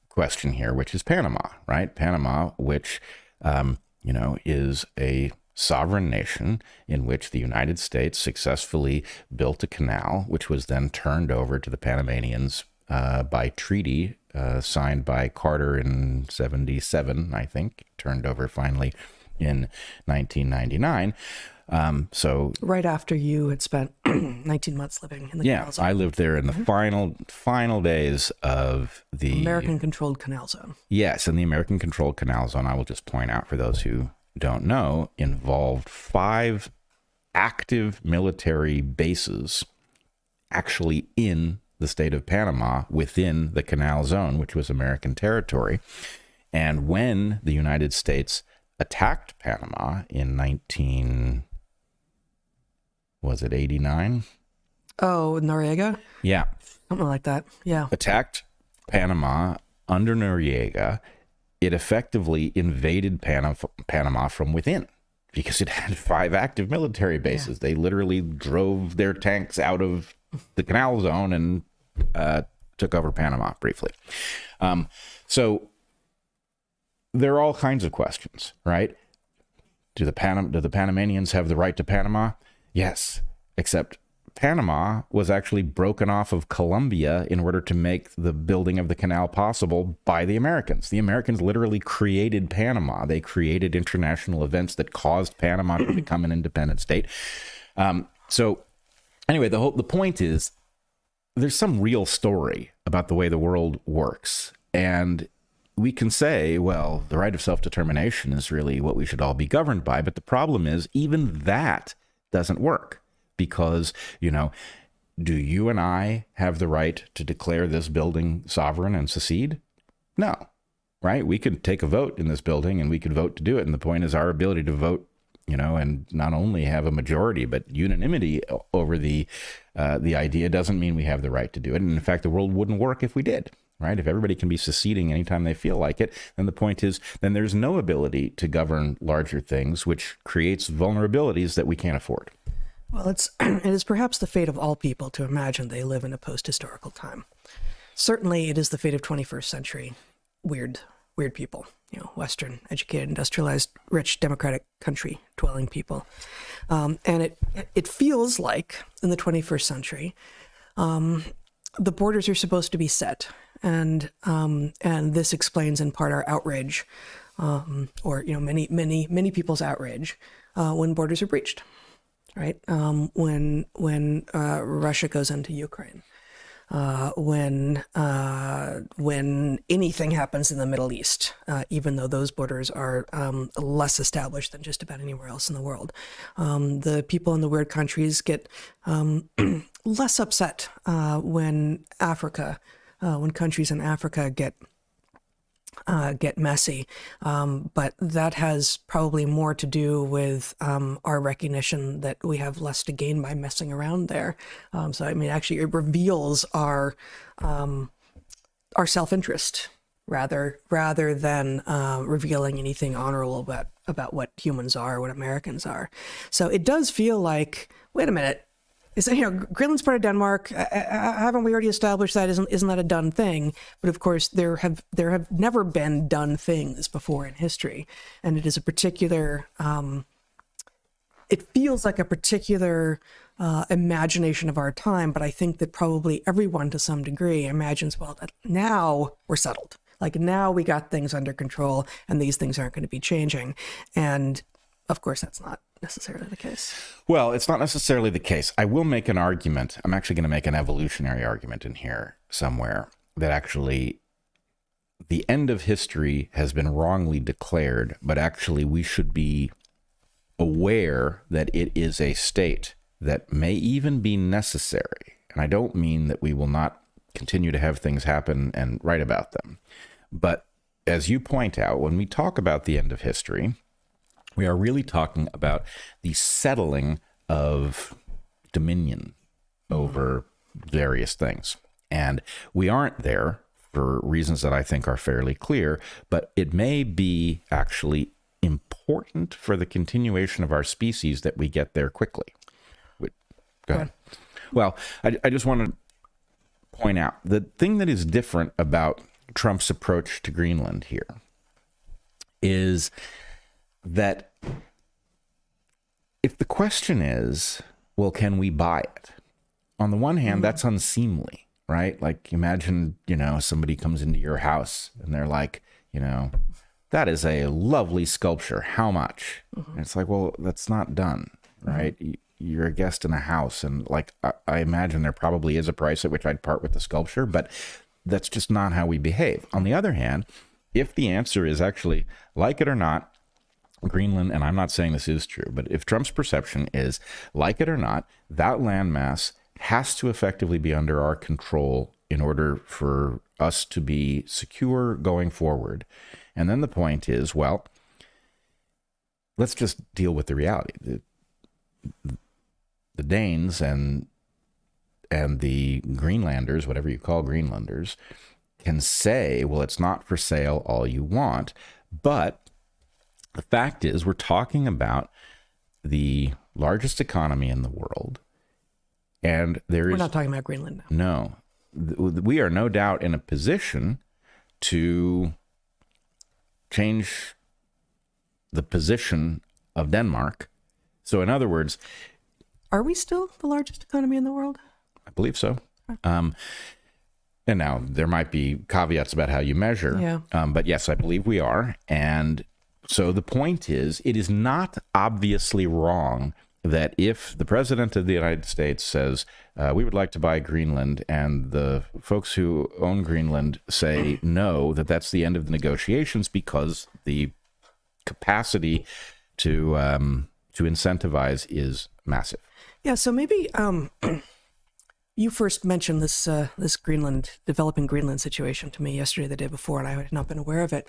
[SPEAKER 1] question here, which is Panama, right? Panama, which, is a sovereign nation in which the United States successfully built a canal, which was then turned over to the Panamanians by treaty signed by Carter in 1977, I think, turned over finally in 1999. So
[SPEAKER 2] right after you had spent 19 months living in the canal zone.
[SPEAKER 1] I lived there in the final days of the
[SPEAKER 2] American-controlled canal zone.
[SPEAKER 1] Yes, and the American-controlled canal zone, I will just point out for those who don't know, involved 5 active military bases actually in the state of Panama within the canal zone, which was American territory. And when the United States attacked Panama in 89?
[SPEAKER 2] Oh, Noriega?
[SPEAKER 1] Yeah.
[SPEAKER 2] Something like that. Yeah.
[SPEAKER 1] Attacked Panama under Noriega. It effectively invaded Panama from within because it had 5 active military bases. Yeah. They literally drove their tanks out of the canal zone and took over Panama briefly. So there are all kinds of questions, right? Do the Panamanians have the right to Panama? Yes, except Panama was actually broken off of Colombia in order to make the building of the canal possible by the Americans. The Americans literally created Panama. They created international events that caused Panama to become an independent state. So anyway, the point is there's some real story about the way the world works. And we can say, well, the right of self-determination is really what we should all be governed by. But the problem is even that doesn't work because, do you and I have the right to declare this building sovereign and secede? No, right? We could take a vote in this building and we could vote to do it. And the point is our ability to vote, and not only have a majority, but unanimity over the idea doesn't mean we have the right to do it. And in fact, the world wouldn't work if we did. Right? If everybody can be seceding anytime they feel like it, then the point is, then there's no ability to govern larger things, which creates vulnerabilities that we can't afford.
[SPEAKER 2] Well, it is perhaps the fate of all people to imagine they live in a post-historical time. Certainly, it is the fate of 21st century weird people, Western, educated, industrialized, rich, democratic country dwelling people. And it feels like in the 21st century, the borders are supposed to be set. And this explains in part our outrage, or many people's outrage when borders are breached, right? When Russia goes into Ukraine, when anything happens in the Middle East, even though those borders are less established than just about anywhere else in the world, the people in the weird countries get less upset when countries in Africa get messy, but that has probably more to do with our recognition that we have less to gain by messing around there. Actually, it reveals our self-interest rather than revealing anything honorable about what humans are, what Americans are. So it does feel like, wait a minute. Greenland's part of Denmark. Haven't we already established that? Isn't that a done thing? But of course, there have never been done things before in history, and it is a particular. It feels like a particular imagination of our time. But I think that probably everyone, to some degree, imagines, well, now we're settled. Like now we got things under control, and these things aren't going to be changing. And of course, that's not necessarily the case.
[SPEAKER 1] Well, it's not necessarily the case. I will make an argument. I'm actually going to make an evolutionary argument in here somewhere that actually the end of history has been wrongly declared, but actually we should be aware that it is a state that may even be necessary. And I don't mean that we will not continue to have things happen and write about them. But as you point out, when we talk about the end of history, we are really talking about the settling of dominion over various things. And we aren't there for reasons that I think are fairly clear, but it may be actually important for the continuation of our species that we get there quickly. Go ahead. Well, I just want to point out the thing that is different about Trump's approach to Greenland here is that if the question is, well, can we buy it? On the one hand, that's unseemly, right? Like imagine, somebody comes into your house and they're like, that is a lovely sculpture. How much? And it's like, well, that's not done, right? You're a guest in a house. And like, I imagine there probably is a price at which I'd part with the sculpture, but that's just not how we behave. On the other hand, if the answer is actually, like it or not, Greenland, and I'm not saying this is true, but if Trump's perception is, like it or not, that landmass has to effectively be under our control in order for us to be secure going forward. And then the point is, well, let's just deal with the reality. The Danes and the Greenlanders, whatever you call Greenlanders, can say, well, it's not for sale all you want. But the fact is, we're talking about the largest economy in the world. And
[SPEAKER 2] We're not talking about Greenland now.
[SPEAKER 1] No, we are no doubt in a position to change the position of Denmark. So in other words,
[SPEAKER 2] Are we still the largest economy in the world?
[SPEAKER 1] I believe so. And now there might be caveats about how you measure.
[SPEAKER 2] Yeah.
[SPEAKER 1] But yes, I believe we are. And so the point is, it is not obviously wrong that if the president of the United States says, we would like to buy Greenland, and the folks who own Greenland say no, that's the end of the negotiations, because the capacity to incentivize is massive.
[SPEAKER 2] Yeah, so maybe you first mentioned this developing Greenland situation to me yesterday, the day before, and I had not been aware of it.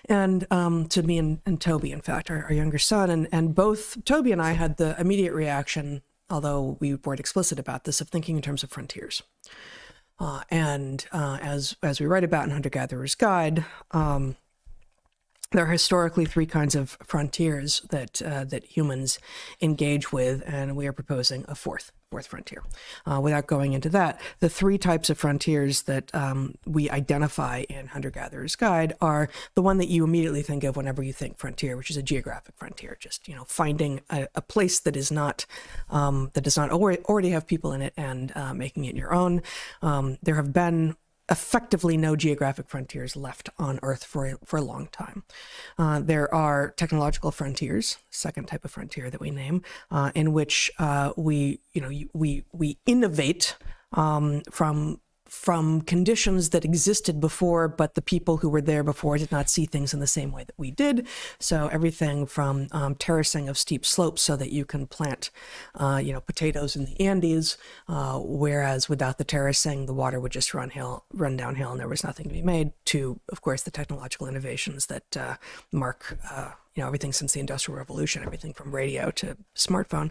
[SPEAKER 2] And to me and Toby, in fact, our younger son, and both Toby and I had the immediate reaction, although we weren't explicit about this, of thinking in terms of frontiers. As we write about in Hunter-Gatherer's Guide, there are historically three kinds of frontiers that humans engage with, and we are proposing a fourth frontier. Without going into that, the three types of frontiers that we identify in Hunter-Gatherer's Guide are the one that you immediately think of whenever you think frontier, which is a geographic frontier, just finding a place that does not already have people in it and making it your own. There have been effectively no geographic frontiers left on Earth for a long time. There are technological frontiers, second type of frontier that we name, in which we innovate from conditions that existed before, but the people who were there before did not see things in the same way that we did. So everything from terracing of steep slopes so that you can plant, potatoes in the Andes, whereas without the terracing, the water would just run downhill and there was nothing to be made, to, of course, the technological innovations that mark everything since the Industrial Revolution, everything from radio to smartphone.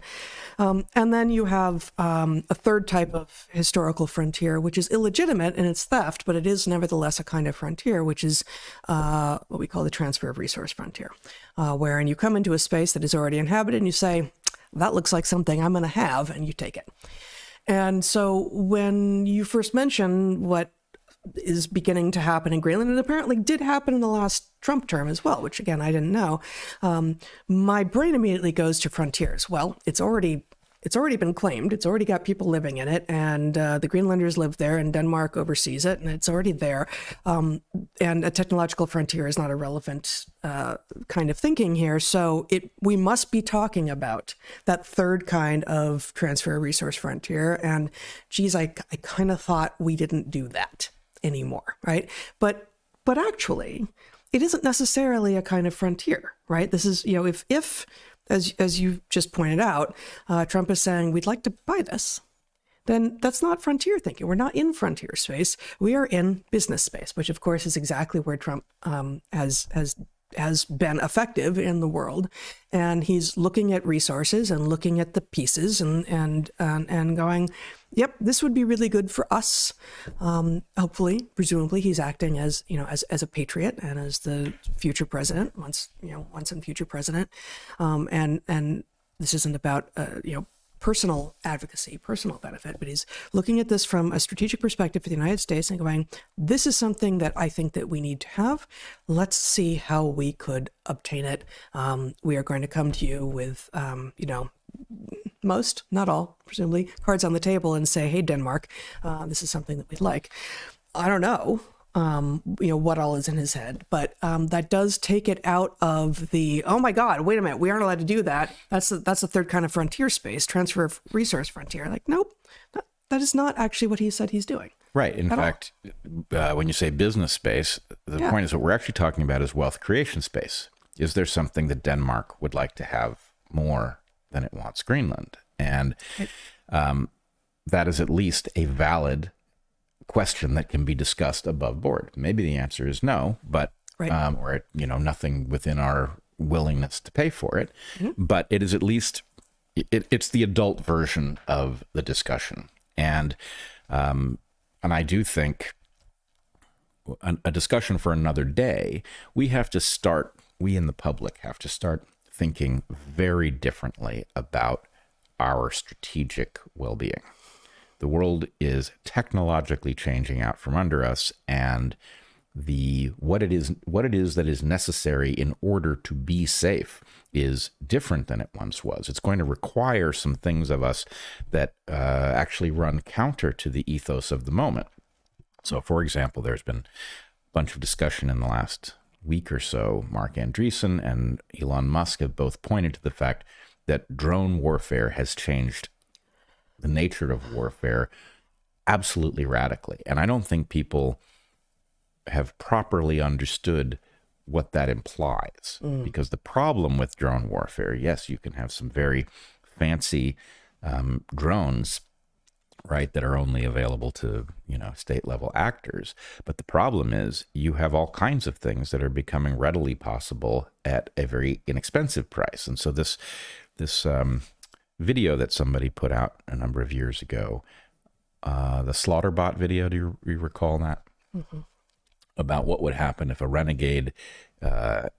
[SPEAKER 2] And then you have a third type of historical frontier, which is illegitimate in its theft, but it is nevertheless a kind of frontier, which is what we call the transfer of resource frontier, wherein you come into a space that is already inhabited and you say, that looks like something I'm going to have, and you take it. And so when you first mention what is beginning to happen in Greenland, and apparently did happen in the last Trump term as well, which again, I didn't know. My brain immediately goes to frontiers. Well, it's already been claimed. It's already got people living in it, and the Greenlanders live there, and Denmark oversees it, and it's already there. And a technological frontier is not a relevant kind of thinking here. So we must be talking about that third kind of transfer resource frontier. And geez, I kind of thought we didn't do that anymore, right? But actually, it isn't necessarily a kind of frontier, right? This is, if as you just pointed out, Trump is saying we'd like to buy this, then that's not frontier thinking. We're not in frontier space. We are in business space, which of course is exactly where Trump has been effective in the world. And he's looking at resources and looking at the pieces and going, yep, this would be really good for us. Hopefully, presumably, he's acting as a patriot and as the future president, once and future president. And this isn't about personal advocacy, personal benefit, but he's looking at this from a strategic perspective for the United States and going, this is something that I think that we need to have. Let's see how we could obtain it. We are going to come to you with, most, not all, presumably, cards on the table and say, hey, Denmark, this is something that we'd like. I don't know, what all is in his head, but that does take it out of the, oh my God, wait a minute, we aren't allowed to do that. That's the third kind of frontier space, transfer of resource frontier. Like, nope, that is not actually what he said he's doing.
[SPEAKER 1] Right. In fact, when you say business space, the point is what we're actually talking about is wealth creation space. Is there something that Denmark would like to have more than it wants Greenland? And that is at least a valid question that can be discussed above board. Maybe the answer is no, but or nothing within our willingness to pay for it. Mm-hmm. But it is at least it's the adult version of the discussion. And I do think a discussion for another day, we in the public have to start thinking very differently about our strategic well-being. The world is technologically changing out from under us, and what it is that is necessary in order to be safe is different than it once was. It's going to require some things of us that actually run counter to the ethos of the moment. So, for example, there's been a bunch of discussion in the last week or so. Mark Andreessen and Elon Musk have both pointed to the fact that drone warfare has changed the nature of warfare absolutely radically. And I don't think people have properly understood what that implies. Because the problem with drone warfare, yes, you can have some very fancy drones, right, that are only available to, state level actors. But the problem is you have all kinds of things that are becoming readily possible at a very inexpensive price. And so this video that somebody put out a number of years ago, the Slaughterbot video, do you recall that? Mm-hmm. About what would happen if a renegade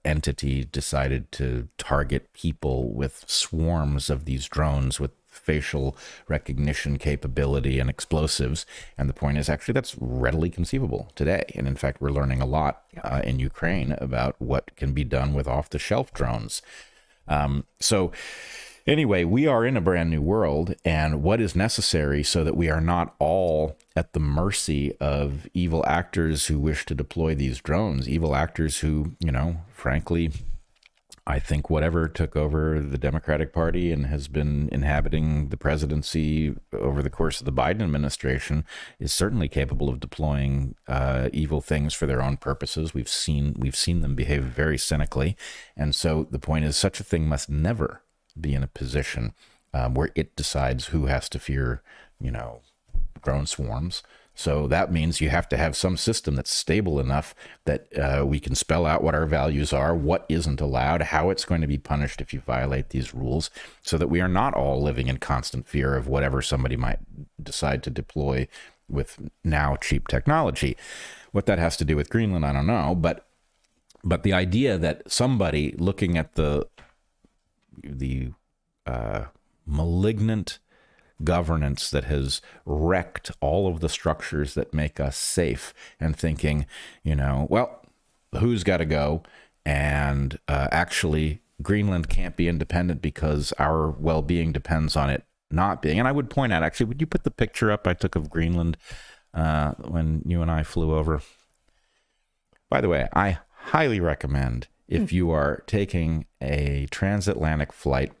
[SPEAKER 1] entity decided to target people with swarms of these drones with facial recognition capability and explosives. And the point is, actually, that's readily conceivable today. And in fact, we're learning a lot in Ukraine about what can be done with off-the-shelf drones. So anyway, we are in a brand new world, and what is necessary so that we are not all at the mercy of evil actors who wish to deploy these drones, evil actors who, frankly, I think whatever took over the Democratic Party and has been inhabiting the presidency over the course of the Biden administration is certainly capable of deploying evil things for their own purposes. We've seen them behave very cynically. And so the point is, such a thing must never be in a position where it decides who has to fear, drone swarms. So that means you have to have some system that's stable enough that we can spell out what our values are, what isn't allowed, how it's going to be punished if you violate these rules, so that we are not all living in constant fear of whatever somebody might decide to deploy with now cheap technology. What that has to do with Greenland, I don't know, but the idea that somebody looking at the malignant governance that has wrecked all of the structures that make us safe and thinking, well, who's got to go? And actually, Greenland can't be independent because our well-being depends on it not being. And I would point out, actually, would you put the picture up I took of Greenland when you and I flew over? By the way, I highly recommend, if you are taking a transatlantic flight,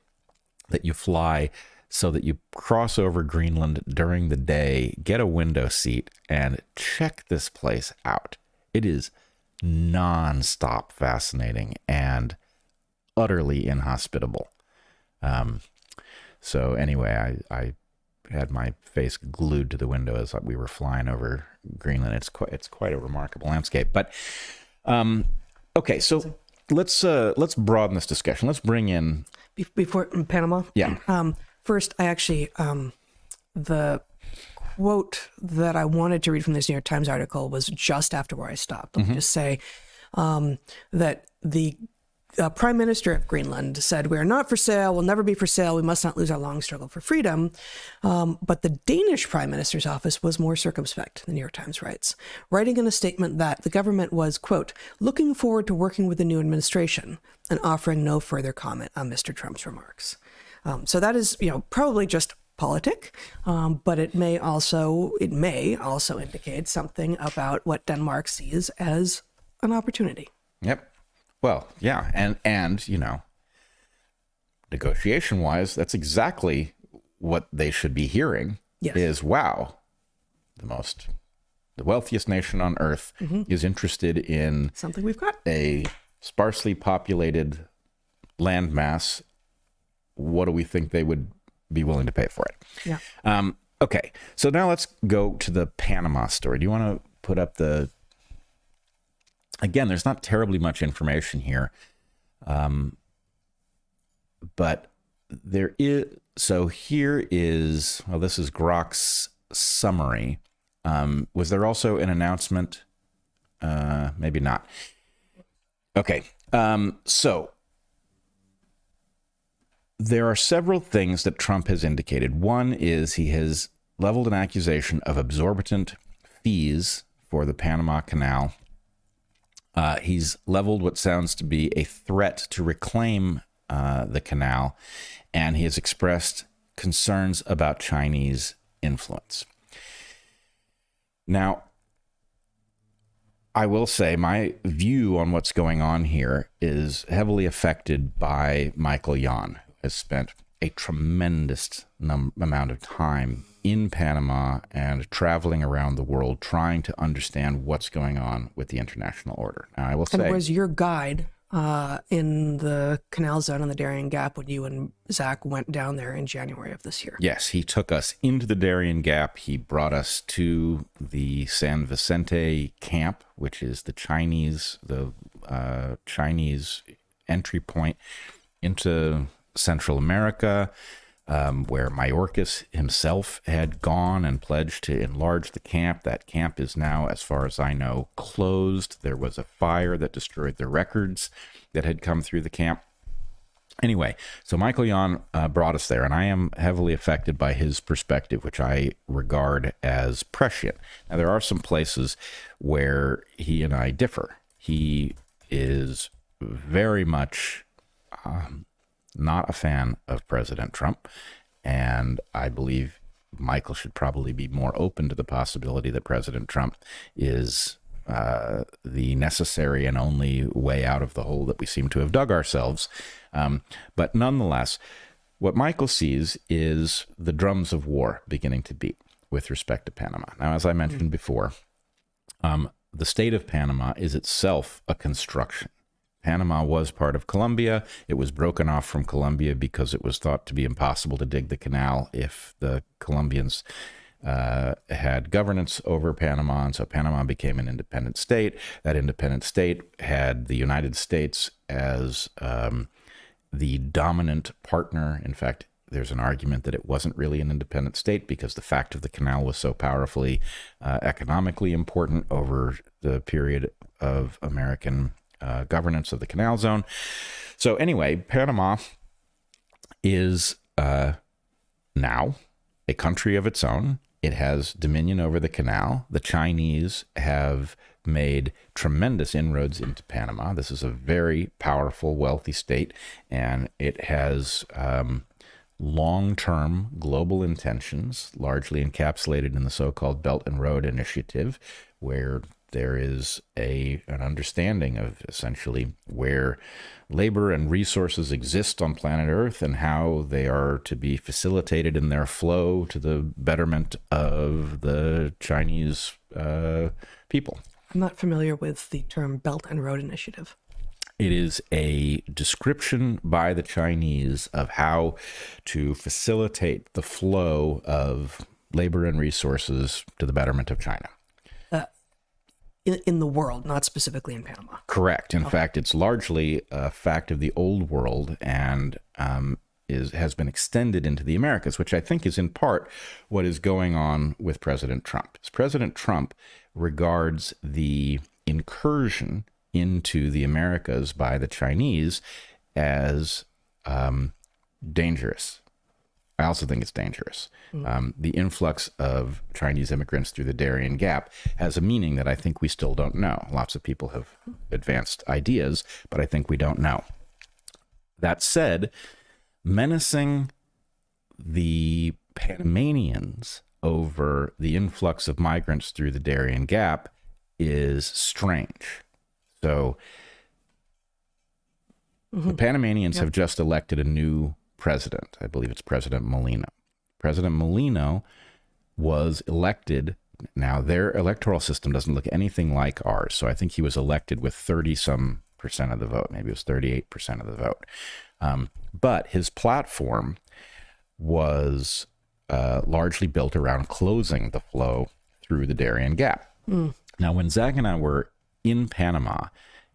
[SPEAKER 1] that you fly so that you cross over Greenland during the day, get a window seat, and check this place out. It is non-stop fascinating and utterly inhospitable. So anyway, I had my face glued to the window as we were flying over Greenland. It's quite a remarkable landscape. But okay, so let's broaden this discussion. Let's bring in
[SPEAKER 2] before Panama.
[SPEAKER 1] Yeah.
[SPEAKER 2] First, I actually, the quote that I wanted to read from this New York Times article was just after where I stopped. Let me just say that the Prime Minister of Greenland said, "We are not for sale, will never be for sale, we must not lose our long struggle for freedom." But the Danish Prime Minister's office was more circumspect, the New York Times writes, writing in a statement that the government was, quote, "looking forward to working with the new administration," and offering no further comment on Mr. Trump's remarks. So that is, probably just politic, but it may also indicate something about what Denmark sees as an opportunity.
[SPEAKER 1] Yep. Well, yeah, and negotiation-wise, that's exactly what they should be hearing.
[SPEAKER 2] Yes.
[SPEAKER 1] Is, wow, the wealthiest nation on earth is interested in
[SPEAKER 2] something we've got,
[SPEAKER 1] a sparsely populated landmass. What do we think they would be willing to pay for it?
[SPEAKER 2] Yeah.
[SPEAKER 1] Okay, so now let's go to the Panama story. Do you want to put up again, there's not terribly much information here, but there is, so here is, this is Grok's summary. Was there also an announcement? Maybe not. Okay. So there are several things that Trump has indicated. One is he has leveled an accusation of exorbitant fees for the Panama Canal. He's leveled what sounds to be a threat to reclaim the canal, and he has expressed concerns about Chinese influence. Now, I will say my view on what's going on here is heavily affected by Michael Yon, who has spent a tremendous amount of time in Panama and traveling around the world trying to understand what's going on with the international order. Now, I will say...
[SPEAKER 2] And was your guide in the Canal Zone on the Darien Gap when you and Zach went down there in January of this year?
[SPEAKER 1] Yes, he took us into the Darien Gap. He brought us to the San Vicente camp, which is the Chinese entry point into Central America, where Mayorkas himself had gone and pledged to enlarge the camp. That camp is now, as far as I know, closed. There was a fire that destroyed the records that had come through the camp. Anyway, so Michael Yon brought us there, and I am heavily affected by his perspective, which I regard as prescient. Now, there are some places where he and I differ. He is very much... not a fan of President Trump, and I believe Michael should probably be more open to the possibility that President Trump is the necessary and only way out of the hole that we seem to have dug ourselves. But nonetheless, what Michael sees is the drums of war beginning to beat with respect to Panama. Now, as I mentioned before, the state of Panama is itself a construction. Panama was part of Colombia. It was broken off from Colombia because it was thought to be impossible to dig the canal if the Colombians had governance over Panama, and so Panama became an independent state. That independent state had the United States as the dominant partner. In fact, there's an argument that it wasn't really an independent state because the fact of the canal was so powerfully economically important over the period of American governance of the Canal Zone. So anyway, Panama is now a country of its own. It has dominion over the canal. The Chinese have made tremendous inroads into Panama. This is a very powerful, wealthy state, and it has long-term global intentions, largely encapsulated in the so-called Belt and Road Initiative, where there is an understanding of essentially where labor and resources exist on planet Earth and how they are to be facilitated in their flow to the betterment of the Chinese people.
[SPEAKER 2] I'm not familiar with the term Belt and Road Initiative.
[SPEAKER 1] It is a description by the Chinese of how to facilitate the flow of labor and resources to the betterment of China.
[SPEAKER 2] In the world, not specifically in Panama.
[SPEAKER 1] Correct. In fact, it's largely a fact of the old world and has been extended into the Americas, which I think is in part what is going on with President Trump. President Trump regards the incursion into the Americas by the Chinese as dangerous. I also think it's dangerous. The influx of Chinese immigrants through the Darien Gap has a meaning that I think we still don't know. Lots of people have advanced ideas, but I think we don't know. That said, menacing the Panamanians over the influx of migrants through the Darien Gap is strange. So the Panamanians have just elected a new president. I believe it's President Molino. President Molino was elected. Now, their electoral system doesn't look anything like ours. So I think he was elected with 30-some% of the vote. Maybe it was 38% of the vote. But his platform was largely built around closing the flow through the Darien Gap. Now, when Zach and I were in Panama,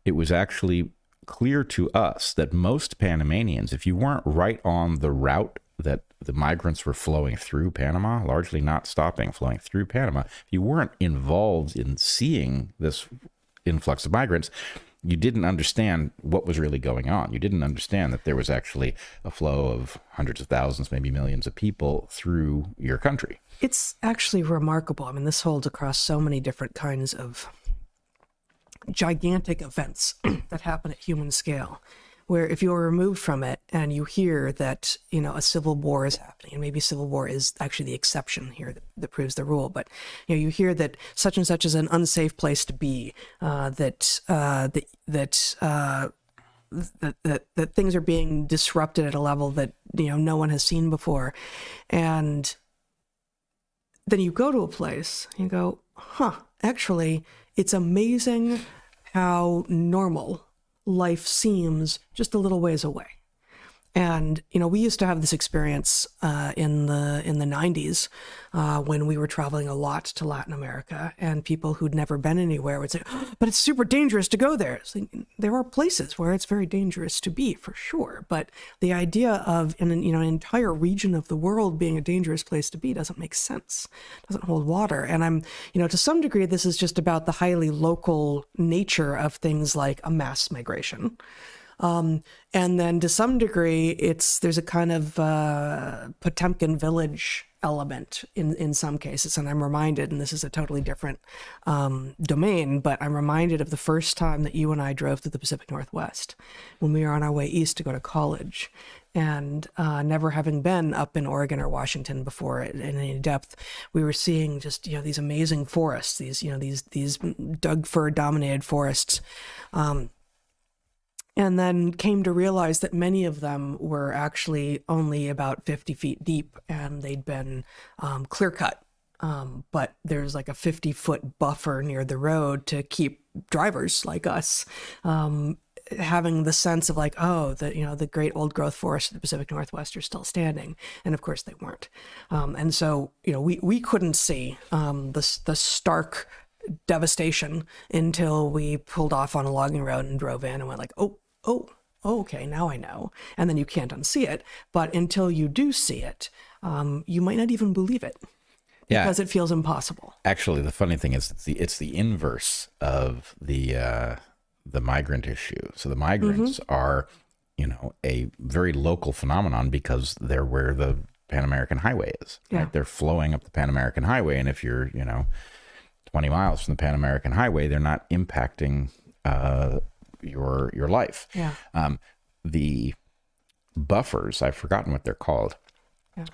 [SPEAKER 1] it was actually clear to us that most Panamanians, if you weren't right on the route that the migrants were flowing through Panama, largely not stopping, flowing through Panama, if you weren't involved in seeing this influx of migrants, you didn't understand what was really going on. You didn't understand that there was actually a flow of hundreds of thousands, maybe millions of people through your country.
[SPEAKER 2] It's actually remarkable. I mean, this holds across so many different kinds of gigantic events that happen at human scale, where if you're removed from it and you hear that, a civil war is happening, and maybe civil war is actually the exception here that proves the rule, but, you hear that such and such is an unsafe place to be, that things are being disrupted at a level that, no one has seen before. And then you go to a place, you go, actually, it's amazing how normal life seems just a little ways away. And, we used to have this experience in the 90s when we were traveling a lot to Latin America, and people who'd never been anywhere would say, but it's super dangerous to go there. Like, there are places where it's very dangerous to be, for sure. But the idea of an entire region of the world being a dangerous place to be doesn't make sense, doesn't hold water. And I'm, to some degree, this is just about the highly local nature of things like a mass migration. And then to some degree, there's a kind of Potemkin village element in some cases. And I'm reminded, and this is a totally different domain, but I'm reminded of the first time that you and I drove through the Pacific Northwest when we were on our way east to go to college. And never having been up in Oregon or Washington before in any depth, we were seeing just, these amazing forests, these Doug fir dominated forests. And then came to realize that many of them were actually only about 50 feet deep, and they'd been clear cut. But there's like a 50-foot buffer near the road to keep drivers like us having the sense of like, the great old growth forests of the Pacific Northwest are still standing. And of course they weren't. And so, we couldn't see the stark devastation until we pulled off on a logging road and drove in and went like, okay, now I know. And then you can't unsee it. But until you do see it, you might not even believe it because it feels impossible.
[SPEAKER 1] Actually, the funny thing is it's the inverse of the migrant issue. So the migrants are, a very local phenomenon because they're where the Pan American Highway is. Right?
[SPEAKER 2] Yeah.
[SPEAKER 1] They're flowing up the Pan American Highway. And if you're, 20 miles from the Pan American Highway, they're not impacting your life.
[SPEAKER 2] Yeah.
[SPEAKER 1] The buffers, I've forgotten what they're called,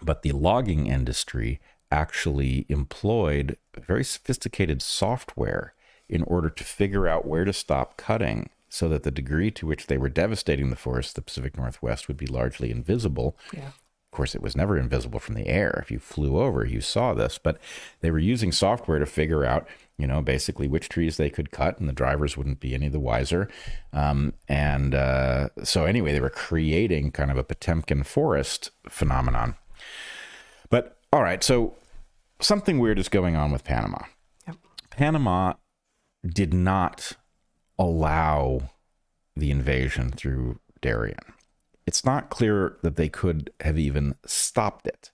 [SPEAKER 1] but the logging industry actually employed very sophisticated software in order to figure out where to stop cutting so that the degree to which they were devastating the forests of the Pacific Northwest would be largely invisible.
[SPEAKER 2] Yeah.
[SPEAKER 1] Of course, it was never invisible from the air. If you flew over, you saw this, but they were using software to figure out, basically which trees they could cut, and the drivers wouldn't be any the wiser. So anyway, they were creating kind of a Potemkin forest phenomenon. But all right, so something weird is going on with Panama.
[SPEAKER 2] Yep.
[SPEAKER 1] Panama did not allow the invasion through Darien. It's not clear that they could have even stopped it.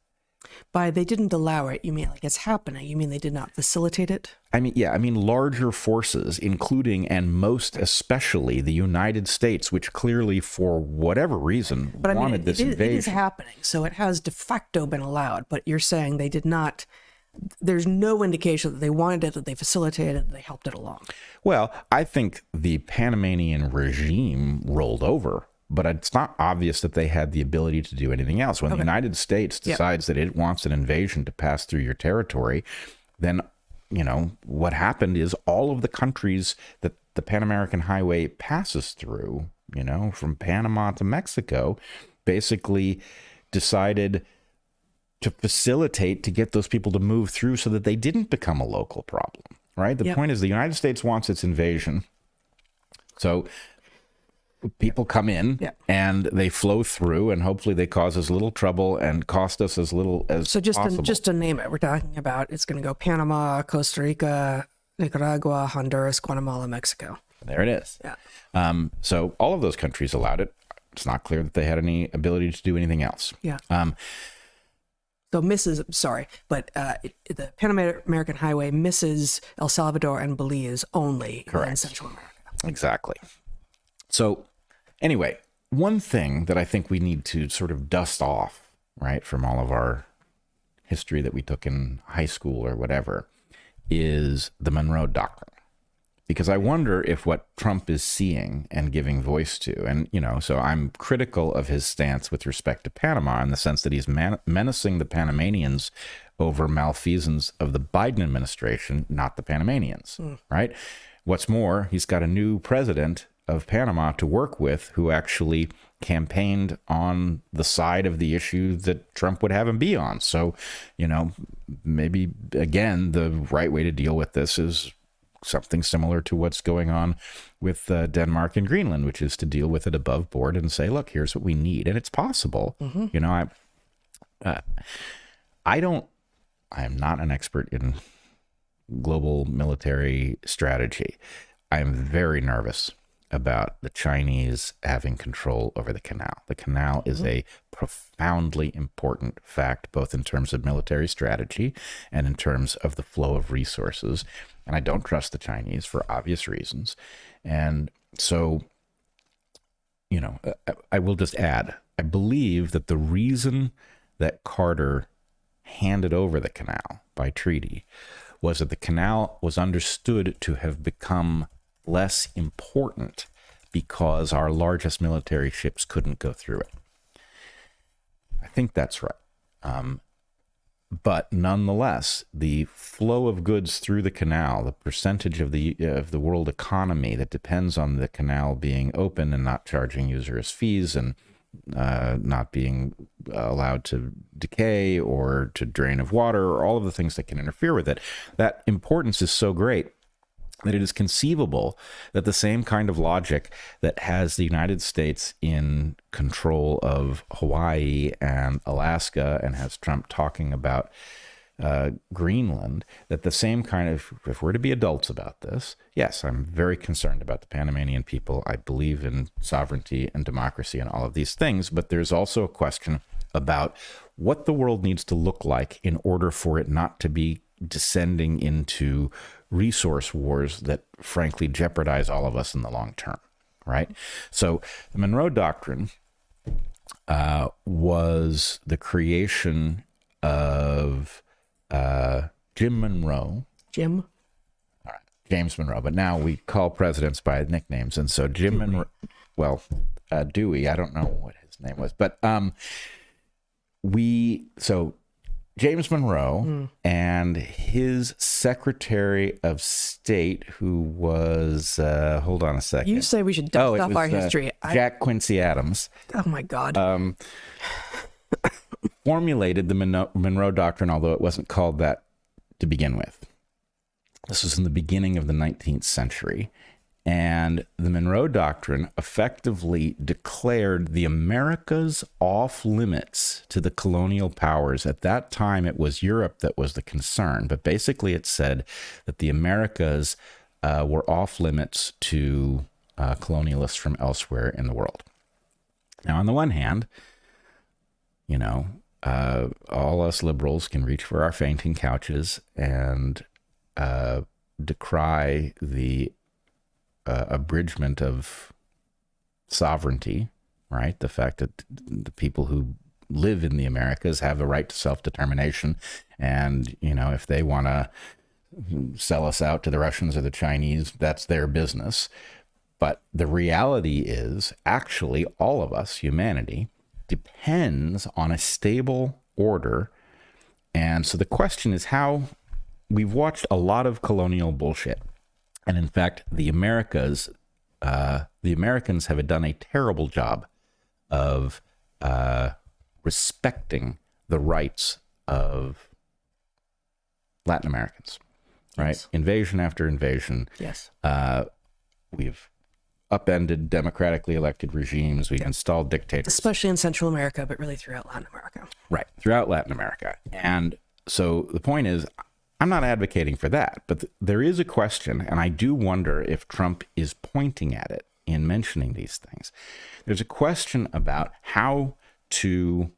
[SPEAKER 2] By they didn't allow it, you mean like it's happening? You mean they did not facilitate it?
[SPEAKER 1] I mean larger forces, including and most especially the United States, which clearly, for whatever reason, wanted this invasion.
[SPEAKER 2] It is happening, so it has de facto been allowed. But you're saying they did not. There's no indication that they wanted it, that they facilitated it, that they helped it along.
[SPEAKER 1] Well, I think the Panamanian regime rolled over. But it's not obvious that they had the ability to do anything else. When the United States decides that it wants an invasion to pass through your territory, then, what happened is all of the countries that the Pan American Highway passes through, from Panama to Mexico, basically decided to facilitate to get those people to move through so that they didn't become a local problem, right? The point is the United States wants its invasion. So people come in and they flow through, and hopefully they cause as little trouble and cost us as little as possible. So
[SPEAKER 2] just to name it, we're talking about it's going to go Panama, Costa Rica, Nicaragua, Honduras, Guatemala, Mexico.
[SPEAKER 1] There it is.
[SPEAKER 2] Yeah.
[SPEAKER 1] So all of those countries allowed it. It's not clear that they had any ability to do anything else.
[SPEAKER 2] Yeah. So misses, sorry, but the Pan American Highway misses El Salvador and Belize only in Central America.
[SPEAKER 1] Exactly. So anyway, one thing that I think we need to sort of dust off, right, from all of our history that we took in high school or whatever, is the Monroe Doctrine. Because I wonder if what Trump is seeing and giving voice to, and, so I'm critical of his stance with respect to Panama in the sense that he's menacing the Panamanians over malfeasance of the Biden administration, not the Panamanians, right? What's more, he's got a new president of Panama to work with who actually campaigned on the side of the issue that Trump would have him be on. So, maybe, again, the right way to deal with this is something similar to what's going on with Denmark and Greenland, which is to deal with it above board and say, look, here's what we need. And it's possible. I am not an expert in global military strategy. I am very nervous about the Chinese having control over the canal. The canal is a profoundly important fact, both in terms of military strategy and in terms of the flow of resources. And I don't trust the Chinese for obvious reasons. And so, I will just add, I believe that the reason that Carter handed over the canal by treaty was that the canal was understood to have become less important because our largest military ships couldn't go through it. I think that's right. But nonetheless, the flow of goods through the canal, the percentage of the world economy that depends on the canal being open and not charging usurious fees and not being allowed to decay or to drain of water, or all of the things that can interfere with it, that importance is so great that it is conceivable that the same kind of logic that has the United States in control of Hawaii and Alaska and has Trump talking about Greenland, that the same kind of, if we're to be adults about this, yes, I'm very concerned about the Panamanian people. I believe in sovereignty and democracy and all of these things, but there's also a question about what the world needs to look like in order for it not to be descending into resource wars that frankly jeopardize all of us in the long term, right? So the Monroe Doctrine was the creation of Jim Monroe.
[SPEAKER 2] Jim?
[SPEAKER 1] All right, James Monroe, but now we call presidents by nicknames. And so Jim Monroe, Dewey, I don't know what his name was, but James Monroe and his Secretary of State, who was, hold on a second.
[SPEAKER 2] You say we should dust off our history.
[SPEAKER 1] Jack Quincy Adams.
[SPEAKER 2] Oh, my God.
[SPEAKER 1] Formulated the Monroe Doctrine, although it wasn't called that to begin with. This was in the beginning of the 19th century. And the Monroe Doctrine effectively declared the Americas off limits to the colonial powers. At that time, it was Europe that was the concern. But basically, it said that the Americas were off limits to colonialists from elsewhere in the world. Now, on the one hand, all us liberals can reach for our fainting couches and decry the abridgment of sovereignty, right? The fact that the people who live in the Americas have a right to self-determination. And, if they want to sell us out to the Russians or the Chinese, that's their business. But the reality is, actually, all of us, humanity, depends on a stable order. And so the question is how we've watched a lot of colonial bullshit. And in fact, the Americans have done a terrible job of respecting the rights of Latin Americans, right?
[SPEAKER 2] Yes.
[SPEAKER 1] Invasion after invasion.
[SPEAKER 2] Yes.
[SPEAKER 1] We've upended democratically elected regimes. We've installed dictators.
[SPEAKER 2] Especially in Central America, but really throughout Latin America.
[SPEAKER 1] Right, throughout Latin America. And so the point is, I'm not advocating for that, but there is a question, and I do wonder if Trump is pointing at it in mentioning these things. There's a question about how to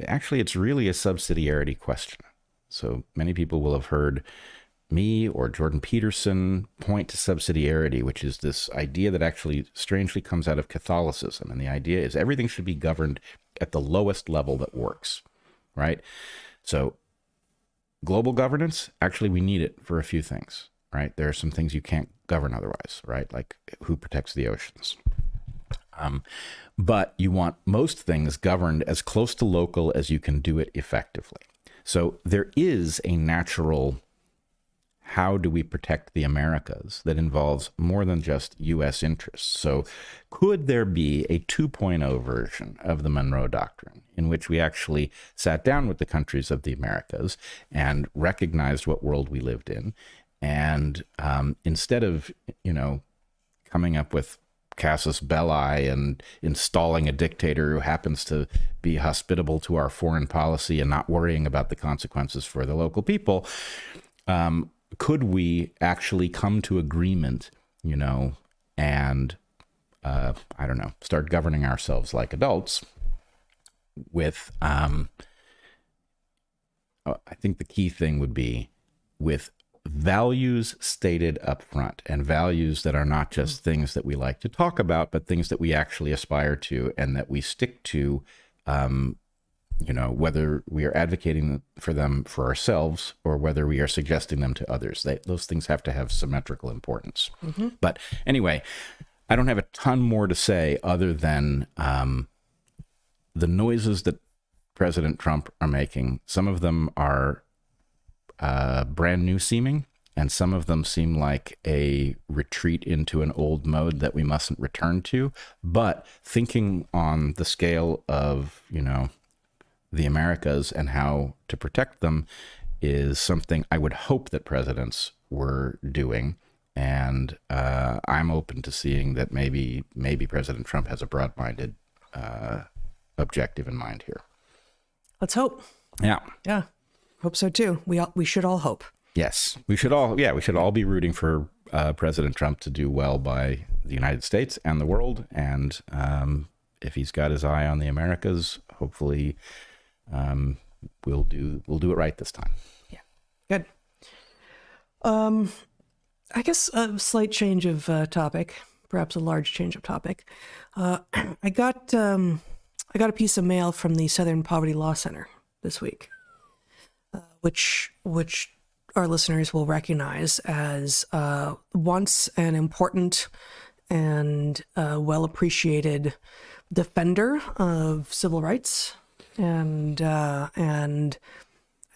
[SPEAKER 1] actually, it's really a subsidiarity question. So many people will have heard me or Jordan Peterson point to subsidiarity, which is this idea that actually strangely comes out of Catholicism. And the idea is everything should be governed at the lowest level that works, right? So global governance, actually, we need it for a few things, right? There are some things you can't govern otherwise, right? Like who protects the oceans. But you want most things governed as close to local as you can do it effectively. So there is a natural how do we protect the Americas that involves more than just U.S. interests. So could there be a 2.0 version of the Monroe Doctrine in which we actually sat down with the countries of the Americas and recognized what world we lived in? And instead of, coming up with casus belli and installing a dictator who happens to be hospitable to our foreign policy and not worrying about the consequences for the local people, could we actually come to agreement, and, start governing ourselves like adults with, I think the key thing would be with values stated up front, and values that are not just things that we like to talk about, but things that we actually aspire to and that we stick to, whether we are advocating for them for ourselves or whether we are suggesting them to others. Those things have to have symmetrical importance. Mm-hmm. But anyway, I don't have a ton more to say other than the noises that President Trump are making. Some of them are brand new seeming, and some of them seem like a retreat into an old mode that we mustn't return to. But thinking on the scale of, the Americas and how to protect them is something I would hope that presidents were doing. And I'm open to seeing that maybe President Trump has a broad-minded objective in mind here.
[SPEAKER 2] Let's hope.
[SPEAKER 1] Yeah.
[SPEAKER 2] Yeah. Hope so too. We should all hope.
[SPEAKER 1] Yes, we should all be rooting for President Trump to do well by the United States and the world. And if he's got his eye on the Americas, hopefully we'll do it right this time.
[SPEAKER 2] Yeah, good. I guess a slight change of topic, perhaps a large change of topic. I got a piece of mail from the Southern Poverty Law Center this week, which our listeners will recognize as once an important and well appreciated defender of civil rights, and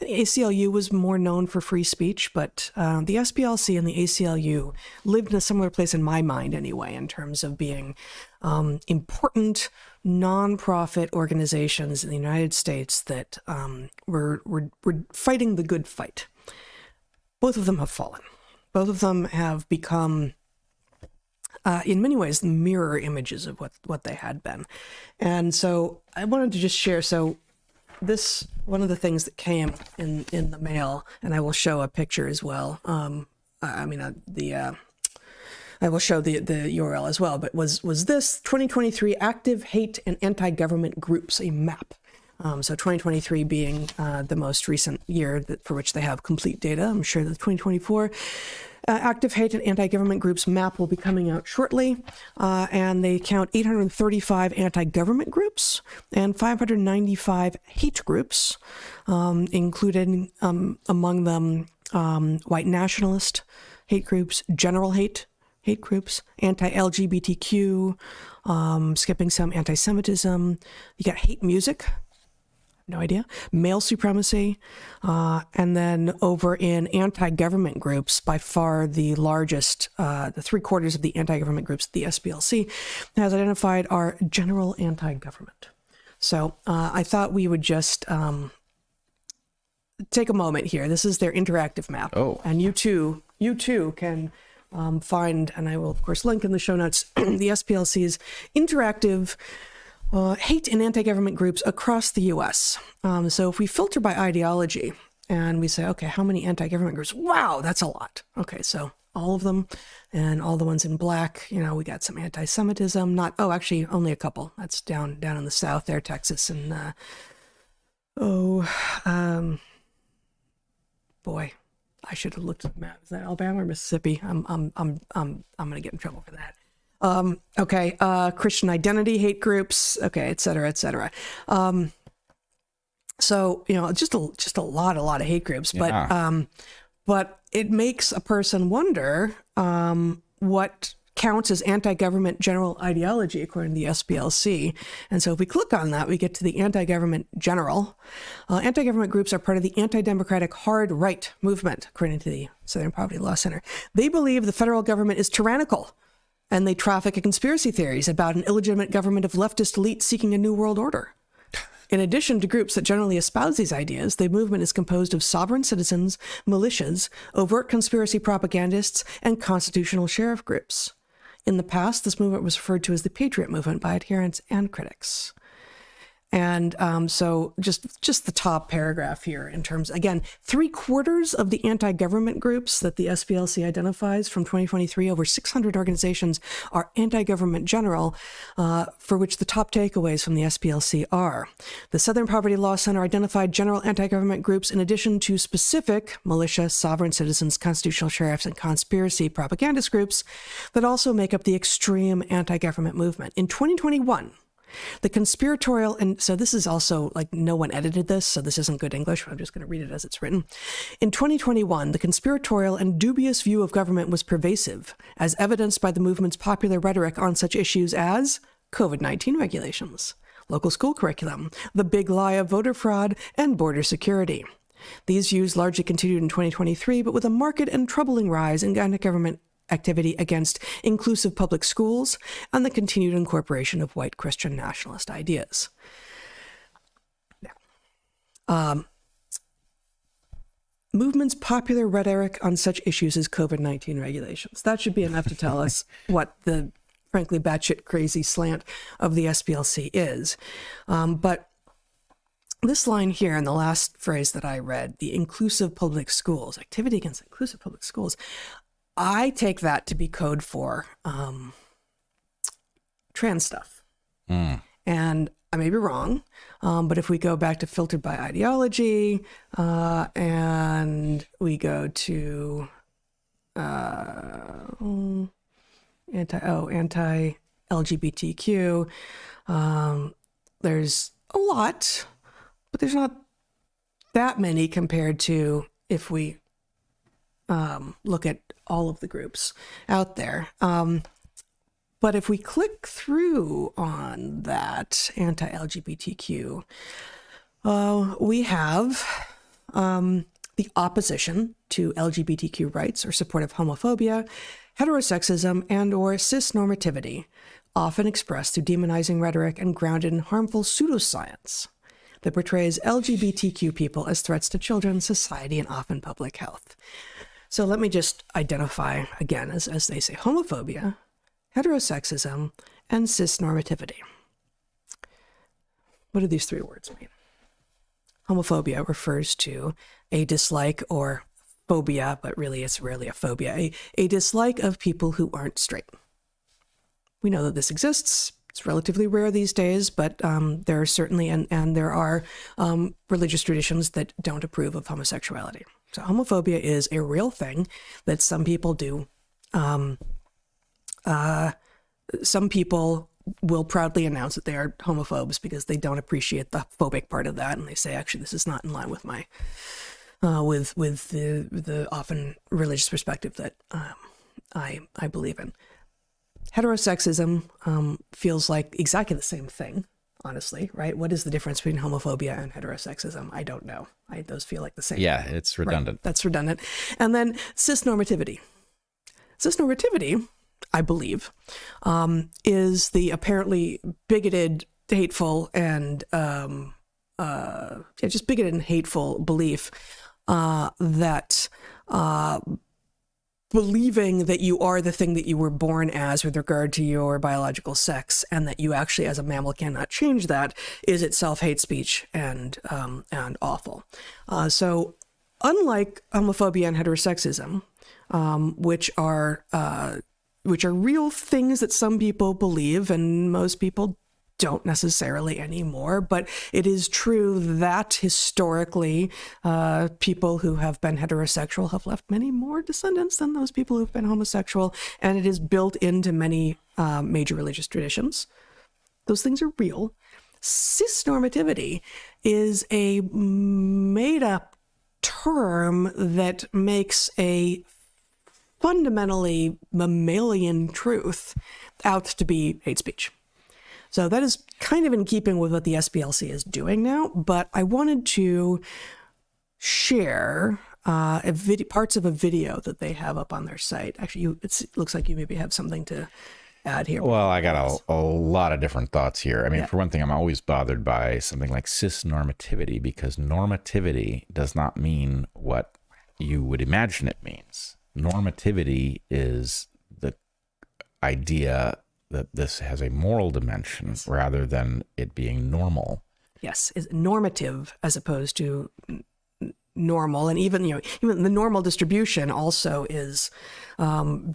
[SPEAKER 2] ACLU was more known for free speech, but the SPLC and the ACLU lived in a similar place in my mind anyway, in terms of being important nonprofit organizations in the United States that were fighting the good fight. Both of them have fallen. Both of them have become, in many ways, mirror images of what they had been. And so I wanted to just share, this, one of the things that came in the mail, and I will show a picture as well. I will show the URL as well, but was this 2023 Active Hate and Anti-Government Groups, a map. So 2023 being the most recent year for which they have complete data. I'm sure that 2024 Active Hate and Anti-Government Groups map will be coming out shortly. And they count 835 anti-government groups and 595 hate groups, including among them white nationalist hate groups, general hate groups, anti-LGBTQ, skipping some anti-Semitism. You got hate music. No idea. Male supremacy. And then over in anti-government groups, by far the largest, the 3/4 of the anti-government groups the SPLC has identified are general anti-government. So I thought we would just take a moment here. This is their interactive map.
[SPEAKER 1] Oh.
[SPEAKER 2] And you too can find, and I will of course link in the show notes, the SPLC's interactive hate and anti-government groups across the U.S. So if we filter by ideology and we say, okay, how many anti-government groups? Wow, that's a lot. Okay, so all of them and all the ones in black, we got some anti-Semitism, actually only a couple. That's down in the South there, Texas and Oh, boy, I should have looked at the map. Is that Alabama or Mississippi? I'm gonna get in trouble for that. Okay, Christian identity hate groups. Okay, et cetera, et cetera. So just a lot of hate groups,
[SPEAKER 1] Yeah.
[SPEAKER 2] but it makes a person wonder what counts as anti-government general ideology according to the SPLC. And so if we click on that, we get to the anti-government general. Anti-government groups are part of the anti-democratic hard right movement, according to the Southern Poverty Law Center. They believe the federal government is tyrannical, and they traffic in conspiracy theories about an illegitimate government of leftist elites seeking a new world order. In addition to groups that generally espouse these ideas, the movement is composed of sovereign citizens, militias, overt conspiracy propagandists, and constitutional sheriff groups. In the past, this movement was referred to as the Patriot Movement by adherents and critics. And so just the top paragraph here in terms, again, 3/4 of the anti-government groups that the SPLC identifies from 2023, over 600 organizations are anti-government general, for which the top takeaways from the SPLC are: the Southern Poverty Law Center identified general anti-government groups in addition to specific militia, sovereign citizens, constitutional sheriffs, and conspiracy propagandist groups that also make up the extreme anti-government movement. In 2021, the conspiratorial, and so this is also like no one edited this, so this isn't good English, but I'm just going to read it as it's written. In 2021, the conspiratorial and dubious view of government was pervasive, as evidenced by the movement's popular rhetoric on such issues as COVID-19 regulations, local school curriculum, the big lie of voter fraud, and border security. These views largely continued in 2023, but with a marked and troubling rise in anti-government activity against inclusive public schools and the continued incorporation of white Christian nationalist ideas. Now, movement's popular rhetoric on such issues as COVID-19 regulations. That should be enough to tell us what the, frankly, batshit crazy slant of the SPLC is. But this line here in the last phrase that I read, the inclusive public schools, activity against inclusive public schools, I take that to be code for trans stuff. And I may be wrong, but if we go back to filtered by ideology and we go to anti-LGBTQ, there's a lot, but there's not that many compared to if we look at all of the groups out there. But if we click through on that anti-LGBTQ, we have the opposition to LGBTQ rights or support of homophobia, heterosexism, and or cisnormativity, often expressed through demonizing rhetoric and grounded in harmful pseudoscience that portrays LGBTQ people as threats to children, society, and often public health. So let me just identify again, as they say, homophobia, heterosexism, and cisnormativity. What do these three words mean? Homophobia refers to a dislike or phobia, but really it's rarely a phobia, a dislike of people who aren't straight. We know that this exists. It's relatively rare these days, but there are certainly, and there are religious traditions that don't approve of homosexuality. So homophobia is a real thing that some people do. Some people will proudly announce that they are homophobes because they don't appreciate the phobic part of that, and they say, actually, this is not in line with my with the often religious perspective that I believe in. Heterosexism feels like exactly the same thing, honestly, right? What is the difference between homophobia and heterosexism? I don't know. Those feel like the same.
[SPEAKER 1] Yeah, it's redundant.
[SPEAKER 2] Right. That's redundant. And then cisnormativity. Cisnormativity, I believe, is the apparently bigoted, hateful, and just bigoted and hateful belief that believing that you are the thing that you were born as with regard to your biological sex, and that you actually as a mammal cannot change that, is itself hate speech and awful. So unlike homophobia and heterosexism, which are real things that some people believe and most people don't necessarily anymore, but it is true that historically people who have been heterosexual have left many more descendants than those people who've been homosexual, and it is built into many major religious traditions. Those things are real. Cisnormativity is a made-up term that makes a fundamentally mammalian truth out to be hate speech. So that is kind of in keeping with what the SPLC is doing now, but I wanted to share parts of a video that they have up on their site. Actually, it looks like you maybe have something to add here.
[SPEAKER 1] Well, I got a lot of different thoughts here. I mean, for one thing, I'm always bothered by something like cisnormativity, because normativity does not mean what you would imagine it means. Normativity is the idea that this has a moral dimension rather than it being normal.
[SPEAKER 2] Yes, is normative as opposed to normal, and even the normal distribution also is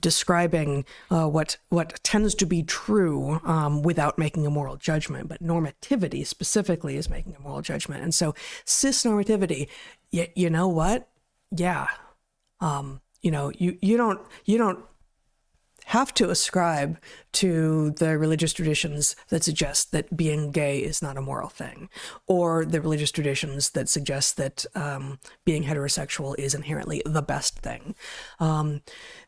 [SPEAKER 2] describing what tends to be true without making a moral judgment. But normativity specifically is making a moral judgment, and so cisnormativity. You know what? Yeah, you don't have to ascribe to the religious traditions that suggest that being gay is not a moral thing, or the religious traditions that suggest that being heterosexual is inherently the best thing,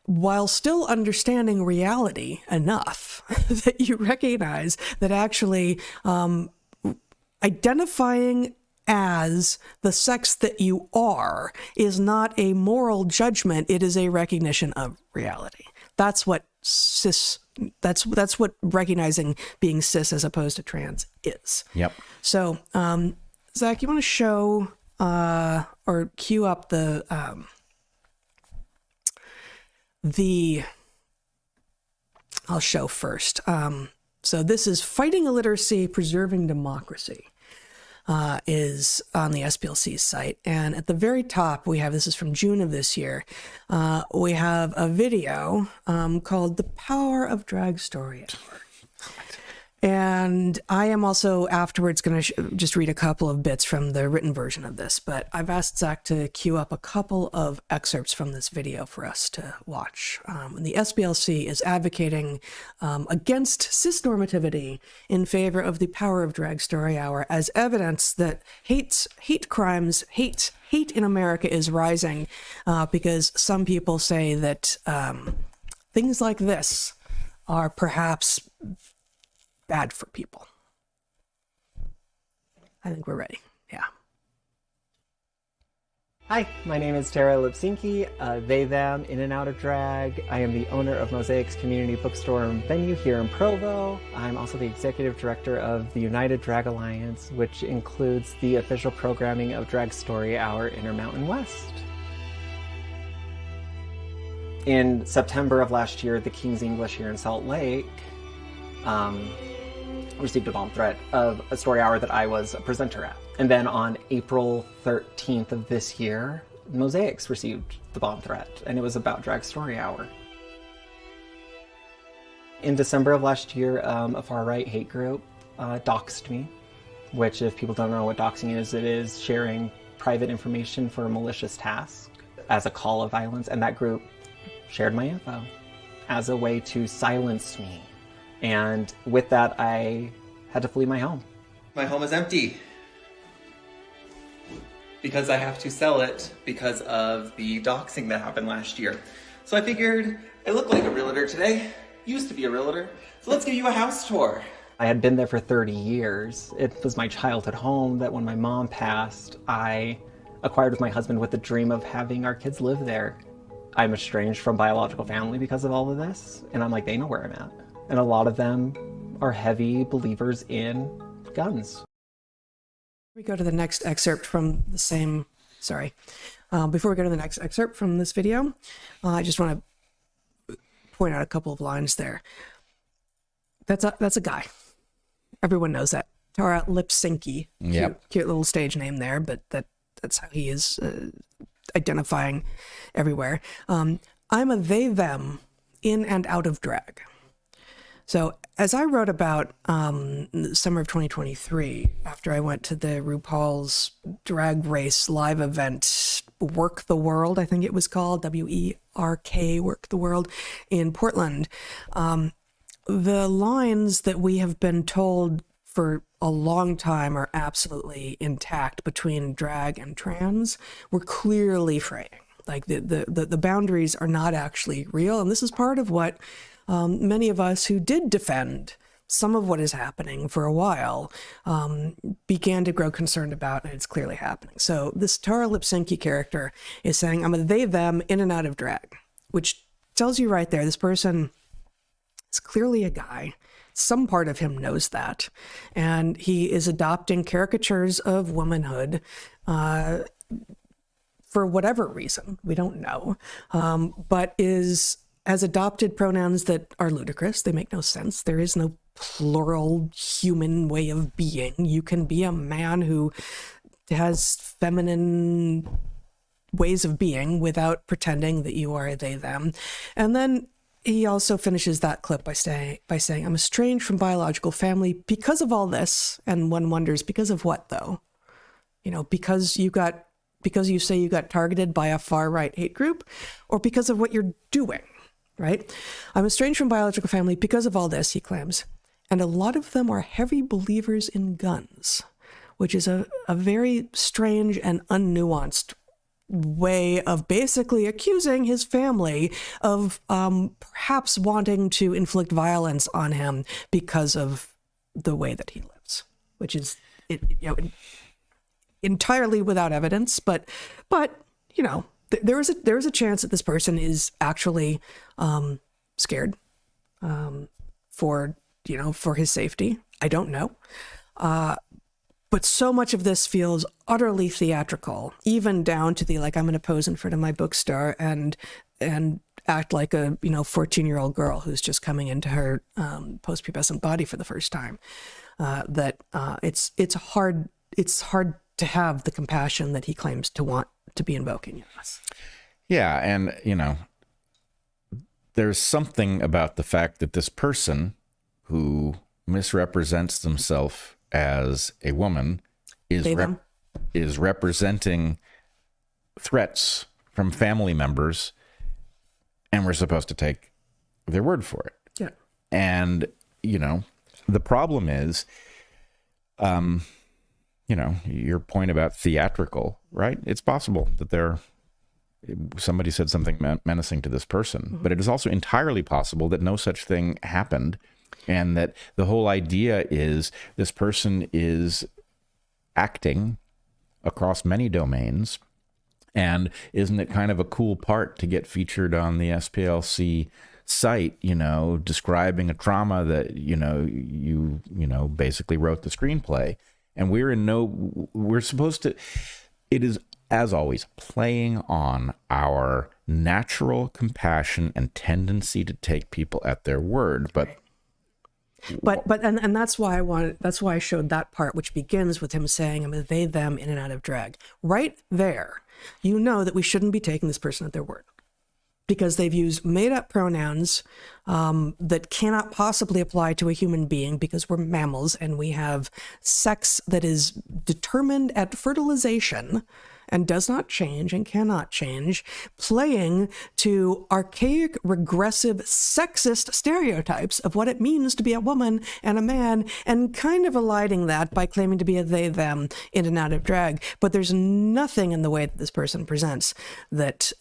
[SPEAKER 2] while still understanding reality enough that you recognize that actually identifying as the sex that you are is not a moral judgment, it is a recognition of reality. That's what that's what recognizing being cis as opposed to trans is.
[SPEAKER 1] Yep.
[SPEAKER 2] So, Zach, you want to show or cue up the I'll show first. So this is Fighting Illiteracy, Preserving Democracy. Is on the SPLC site. And at the very top, we have, this is from June of this year, we have a video called The Power of Drag Story Hour. And I am also afterwards going to just read a couple of bits from the written version of this, but I've asked Zach to cue up a couple of excerpts from this video for us to watch. The SPLC is advocating against cisnormativity in favor of the Power of Drag Story Hour as evidence that hate crimes, hate in America is rising because some people say that things like this are perhaps bad for people. I think we're ready. Yeah.
[SPEAKER 4] Hi, my name is Tara Lipsinki, they, them, in and out of drag. I am the owner of Mosaic's Community Bookstore and Venue here in Provo. I'm also the executive director of the United Drag Alliance, which includes the official programming of Drag Story Hour Intermountain West. In September of last year, the King's English here in Salt Lake received a bomb threat of a story hour that I was a presenter at. And then on April 13th of this year, Mosaics received the bomb threat, and it was about Drag Story Hour. In December of last year, a far-right hate group doxed me, which, if people don't know what doxing is, it is sharing private information for a malicious task as a call of violence, and that group shared my info as a way to silence me. And with that, I had to flee my home.
[SPEAKER 5] My home is empty because I have to sell it because of the doxing that happened last year. So I figured I look like a realtor today, used to be a realtor, so let's give you a house tour.
[SPEAKER 4] I had been there for 30 years. It was my childhood home that when my mom passed, I acquired with my husband with the dream of having our kids live there. I'm estranged from biological family because of all of this, and I'm like, they know where I'm at. And a lot of them are heavy believers in guns.
[SPEAKER 2] We go to the next excerpt from the same, before we go to the next excerpt from this video, I just want to point out a couple of lines there. That's a guy. Everyone knows that. Tara Lipsinki.
[SPEAKER 1] Yep.
[SPEAKER 2] Cute little stage name there, but that's how he is identifying everywhere. I'm a they, them, in and out of drag. So as I wrote about the summer of 2023, after I went to the RuPaul's Drag Race live event, Work the World, I think it was called, WERK, Work the World, in Portland, the lines that we have been told for a long time are absolutely intact between drag and trans were clearly fraying. Like the boundaries are not actually real. And this is part of what many of us who did defend some of what is happening for a while began to grow concerned about, and it's clearly happening. So this Tara Lipsinki character is saying, I'm a they, them, in and out of drag, which tells you right there, this person is clearly a guy. Some part of him knows that. And he is adopting caricatures of womanhood for whatever reason, we don't know, but has adopted pronouns that are ludicrous. They make no sense. There is no plural human way of being. You can be a man who has feminine ways of being without pretending that you are a they, them. And then he also finishes that clip by saying, I'm estranged from biological family because of all this. And one wonders, because of what though? You know, because you say you got targeted by a far-right hate group, or because of what you're doing, right? I'm estranged from biological family because of all this, he claims. And a lot of them are heavy believers in guns, which is a very strange and unnuanced way of basically accusing his family of perhaps wanting to inflict violence on him because of the way that he lives, which is entirely without evidence. But you know, there is a chance that this person is actually scared for his safety. I don't know. But so much of this feels utterly theatrical, even down to the, like, I'm going to pose in front of my bookstore and act like a 14-year-old girl who's just coming into her post-pubescent body for the first time. It's hard to have the compassion that he claims to want to be invoking in us.
[SPEAKER 1] Yeah, and there's something about the fact that this person who misrepresents themselves as a woman is representing threats from family members, and we're supposed to take their word for it.
[SPEAKER 2] Yeah.
[SPEAKER 1] And, the problem is, your point about theatrical, right? It's possible that somebody said something menacing to this person, but it is also entirely possible that no such thing happened. And that the whole idea is this person is acting across many domains. And isn't it kind of a cool part to get featured on the SPLC site, describing a trauma that, you basically wrote the screenplay. And we're supposed to, it is, as always, playing on our natural compassion and tendency to take people at their word. But that's why I showed that part, which begins with him saying, I'm a they, them, in and out of drag. Right there, you know that we shouldn't be taking this person at their word, because they've used made-up pronouns that cannot possibly apply to a human being, because we're mammals and we have sex that is determined at fertilization and does not change and cannot change, playing to archaic, regressive, sexist stereotypes of what it means to be a woman and a man, and kind of eliding that by claiming to be a they, them, in and out of drag. But there's nothing in the way that this person presents that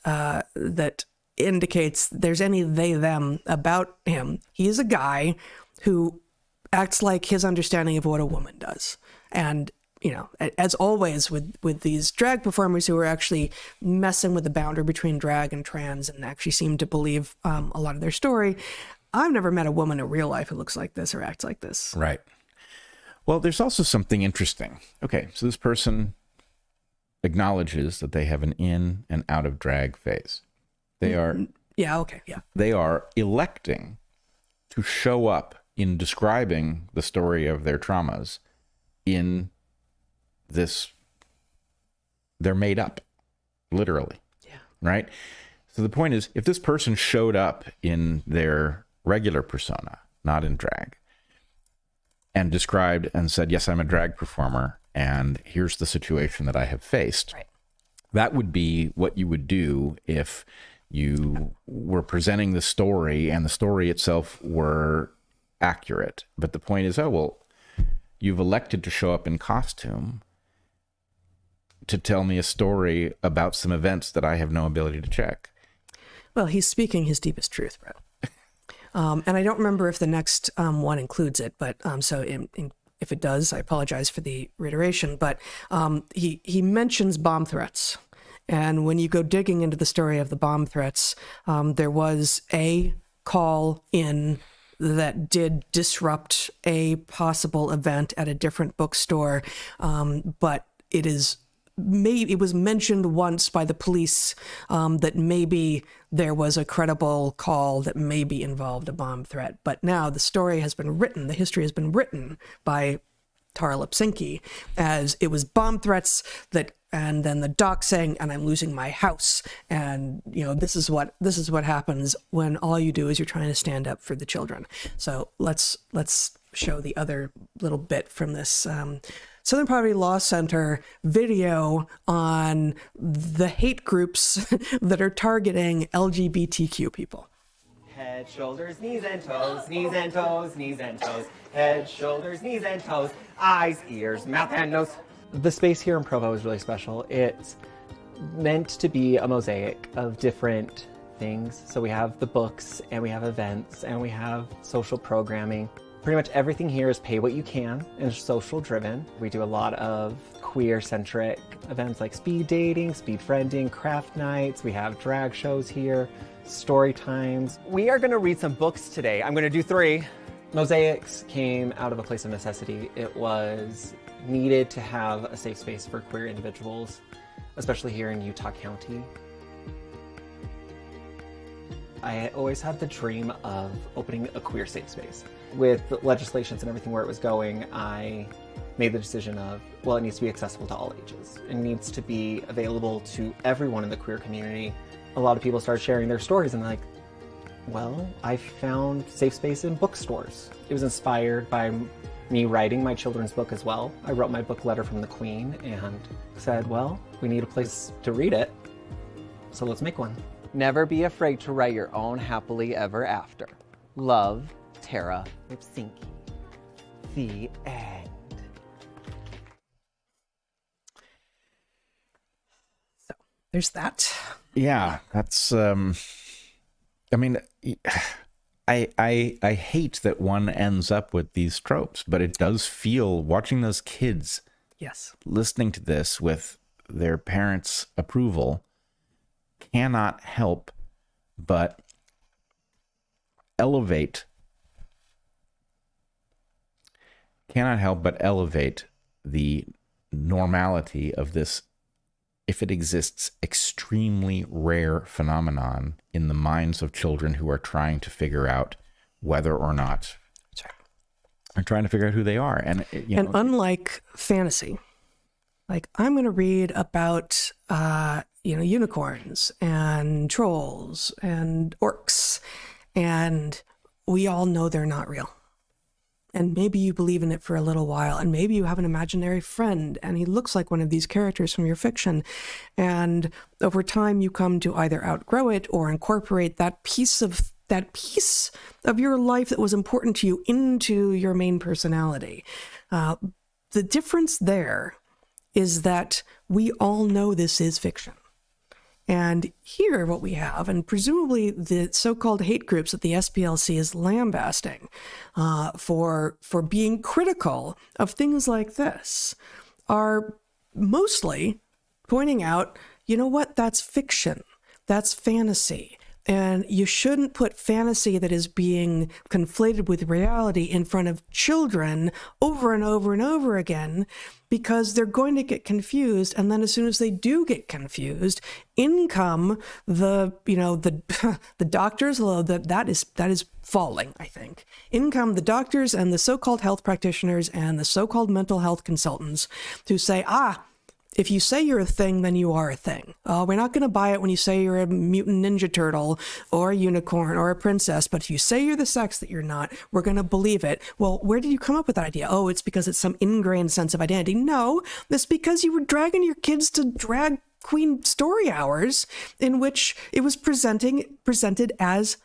[SPEAKER 1] indicates there's any they, them about him. He is a guy who acts like his understanding of what a woman does. And as always with these drag performers who are actually messing with the boundary between drag and trans and actually seem to believe a lot of their story, I've never met a woman in real life who looks like this or acts like this. Right. Well, there's also something interesting. Okay, so this person acknowledges that they have an in and out of drag phase. They are...
[SPEAKER 2] Yeah, okay, yeah.
[SPEAKER 1] They are electing to show up in describing the story of their traumas in this, they're made up, literally.
[SPEAKER 2] Yeah.
[SPEAKER 1] Right? So the point is, if this person showed up in their regular persona, not in drag, and described and said, yes, I'm a drag performer, and here's the situation that I have faced.
[SPEAKER 2] Right.
[SPEAKER 1] That would be what you would do if you were presenting the story and the story itself were accurate. But the point is, oh, well, you've elected to show up in costume to tell me a story about some events that I have no ability to check.
[SPEAKER 2] Well, he's speaking his deepest truth, bro. And I don't remember if the next one includes it, but if it does, I apologize for the reiteration, but he mentions bomb threats. And when you go digging into the story of the bomb threats, there was a call in that did disrupt a possible event at a different bookstore, but it was mentioned once by the police that maybe there was a credible call that maybe involved a bomb threat. But now the story has been written, the history has been written by Tara Lipsinki as it was bomb threats and then the doxing, and I'm losing my house, and this is what happens when all you do is you're trying to stand up for the children. So let's show the other little bit from this Southern Poverty Law Center video on the hate groups that are targeting LGBTQ people.
[SPEAKER 4] Head, shoulders, knees and toes, knees and toes, knees and toes. Head, shoulders, knees and toes, eyes, ears, mouth and nose. The space here in Provo is really special. It's meant to be a mosaic of different things. So we have the books, and we have events, and we have social programming. Pretty much everything here is pay what you can and social driven. We do a lot of queer-centric events like speed dating, speed friending, craft nights. We have drag shows here, story times. We are going to read some books today. I'm going to do 3. Mosaics came out of a place of necessity. It was needed to have a safe space for queer individuals, especially here in Utah County. I always had the dream of opening a queer safe space. With the legislations and everything where it was going, I made the decision of, well, it needs to be accessible to all ages. It needs to be available to everyone in the queer community. A lot of people started sharing their stories and like, well, I found safe space in bookstores. It was inspired by me writing my children's book as well. I wrote my book Letter from the Queen and said, well, we need a place to read it, so let's make one. Never be afraid to write your own happily ever after. Love, Tara Lipsinki. The end.
[SPEAKER 2] So there's that.
[SPEAKER 1] Yeah, that's I mean, I hate that one ends up with these tropes, but it does feel, watching those kids
[SPEAKER 2] Yes.
[SPEAKER 1] listening to this with their parents' approval, cannot help but elevate the normality of this, if it exists, extremely rare phenomenon in the minds of children who are trying to figure out whether or not are trying to figure out who they are. And
[SPEAKER 2] unlike fantasy, like I'm going to read about, unicorns and trolls and orcs, and we all know they're not real. And maybe you believe in it for a little while, and maybe you have an imaginary friend and he looks like one of these characters from your fiction. And over time you come to either outgrow it or incorporate that piece of your life that was important to you into your main personality. The difference there is that we all know this is fiction. And here what we have, and presumably the so-called hate groups that the SPLC is lambasting for being critical of things like this, are mostly pointing out, you know what, that's fiction, that's fantasy. And you shouldn't put fantasy that is being conflated with reality in front of children over and over and over again, because they're going to get confused. And then as soon as they do get confused, in come the doctors, although that is falling, I think. In come the doctors and the so-called health practitioners and the so-called mental health consultants who say, If you say you're a thing, then you are a thing. We're not going to buy it when you say you're a mutant ninja turtle or a unicorn or a princess, but if you say you're the sex that you're not, we're going to believe it. Well, where did you come up with that idea? Oh, it's because it's some ingrained sense of identity. No, it's because you were dragging your kids to drag queen story hours in which it was presented as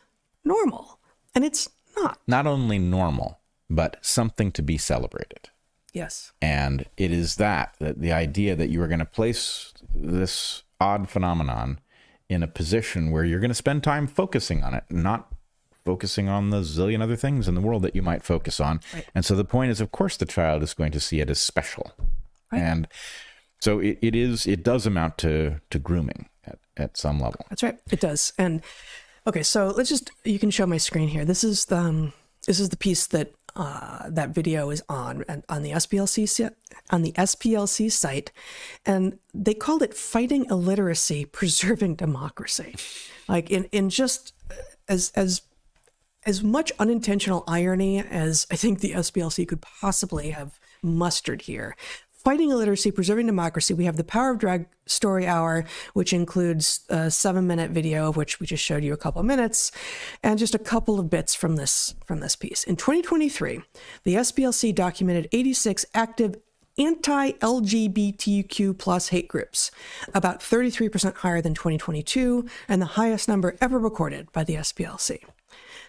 [SPEAKER 2] normal. And it's not.
[SPEAKER 1] Not only normal, but something to be celebrated.
[SPEAKER 2] Yes.
[SPEAKER 1] And it is that the idea that you are going to place this odd phenomenon in a position where you're going to spend time focusing on it, not focusing on the zillion other things in the world that you might focus on.
[SPEAKER 2] Right.
[SPEAKER 1] And so the point is, of course, the child is going to see it as special.
[SPEAKER 2] Right.
[SPEAKER 1] And so it does amount to grooming at some level.
[SPEAKER 2] That's right. It does. And okay, so you can show my screen here. This is the piece that that video is on the SPLC site, and they called it "Fighting Illiteracy, Preserving Democracy." Like in just as much unintentional irony as I think the SPLC could possibly have mustered here. Fighting Illiteracy, Preserving Democracy. We have the Power of Drag Story Hour, which includes a 7-minute video, of which we just showed you a couple of minutes, and just a couple of bits from this piece. In 2023, the SPLC documented 86 active anti-LGBTQ plus hate groups, about 33% higher than 2022, and the highest number ever recorded by the SPLC.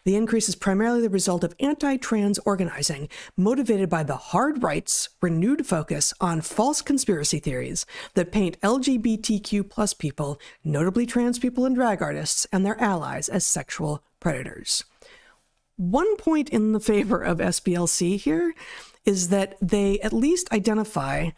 [SPEAKER 2] The increase is primarily the result of anti-trans organizing motivated by the hard right's renewed focus on false conspiracy theories that paint LGBTQ plus people, notably trans people and drag artists, and their allies as sexual predators. One point in the favor of SPLC here is that they at least identify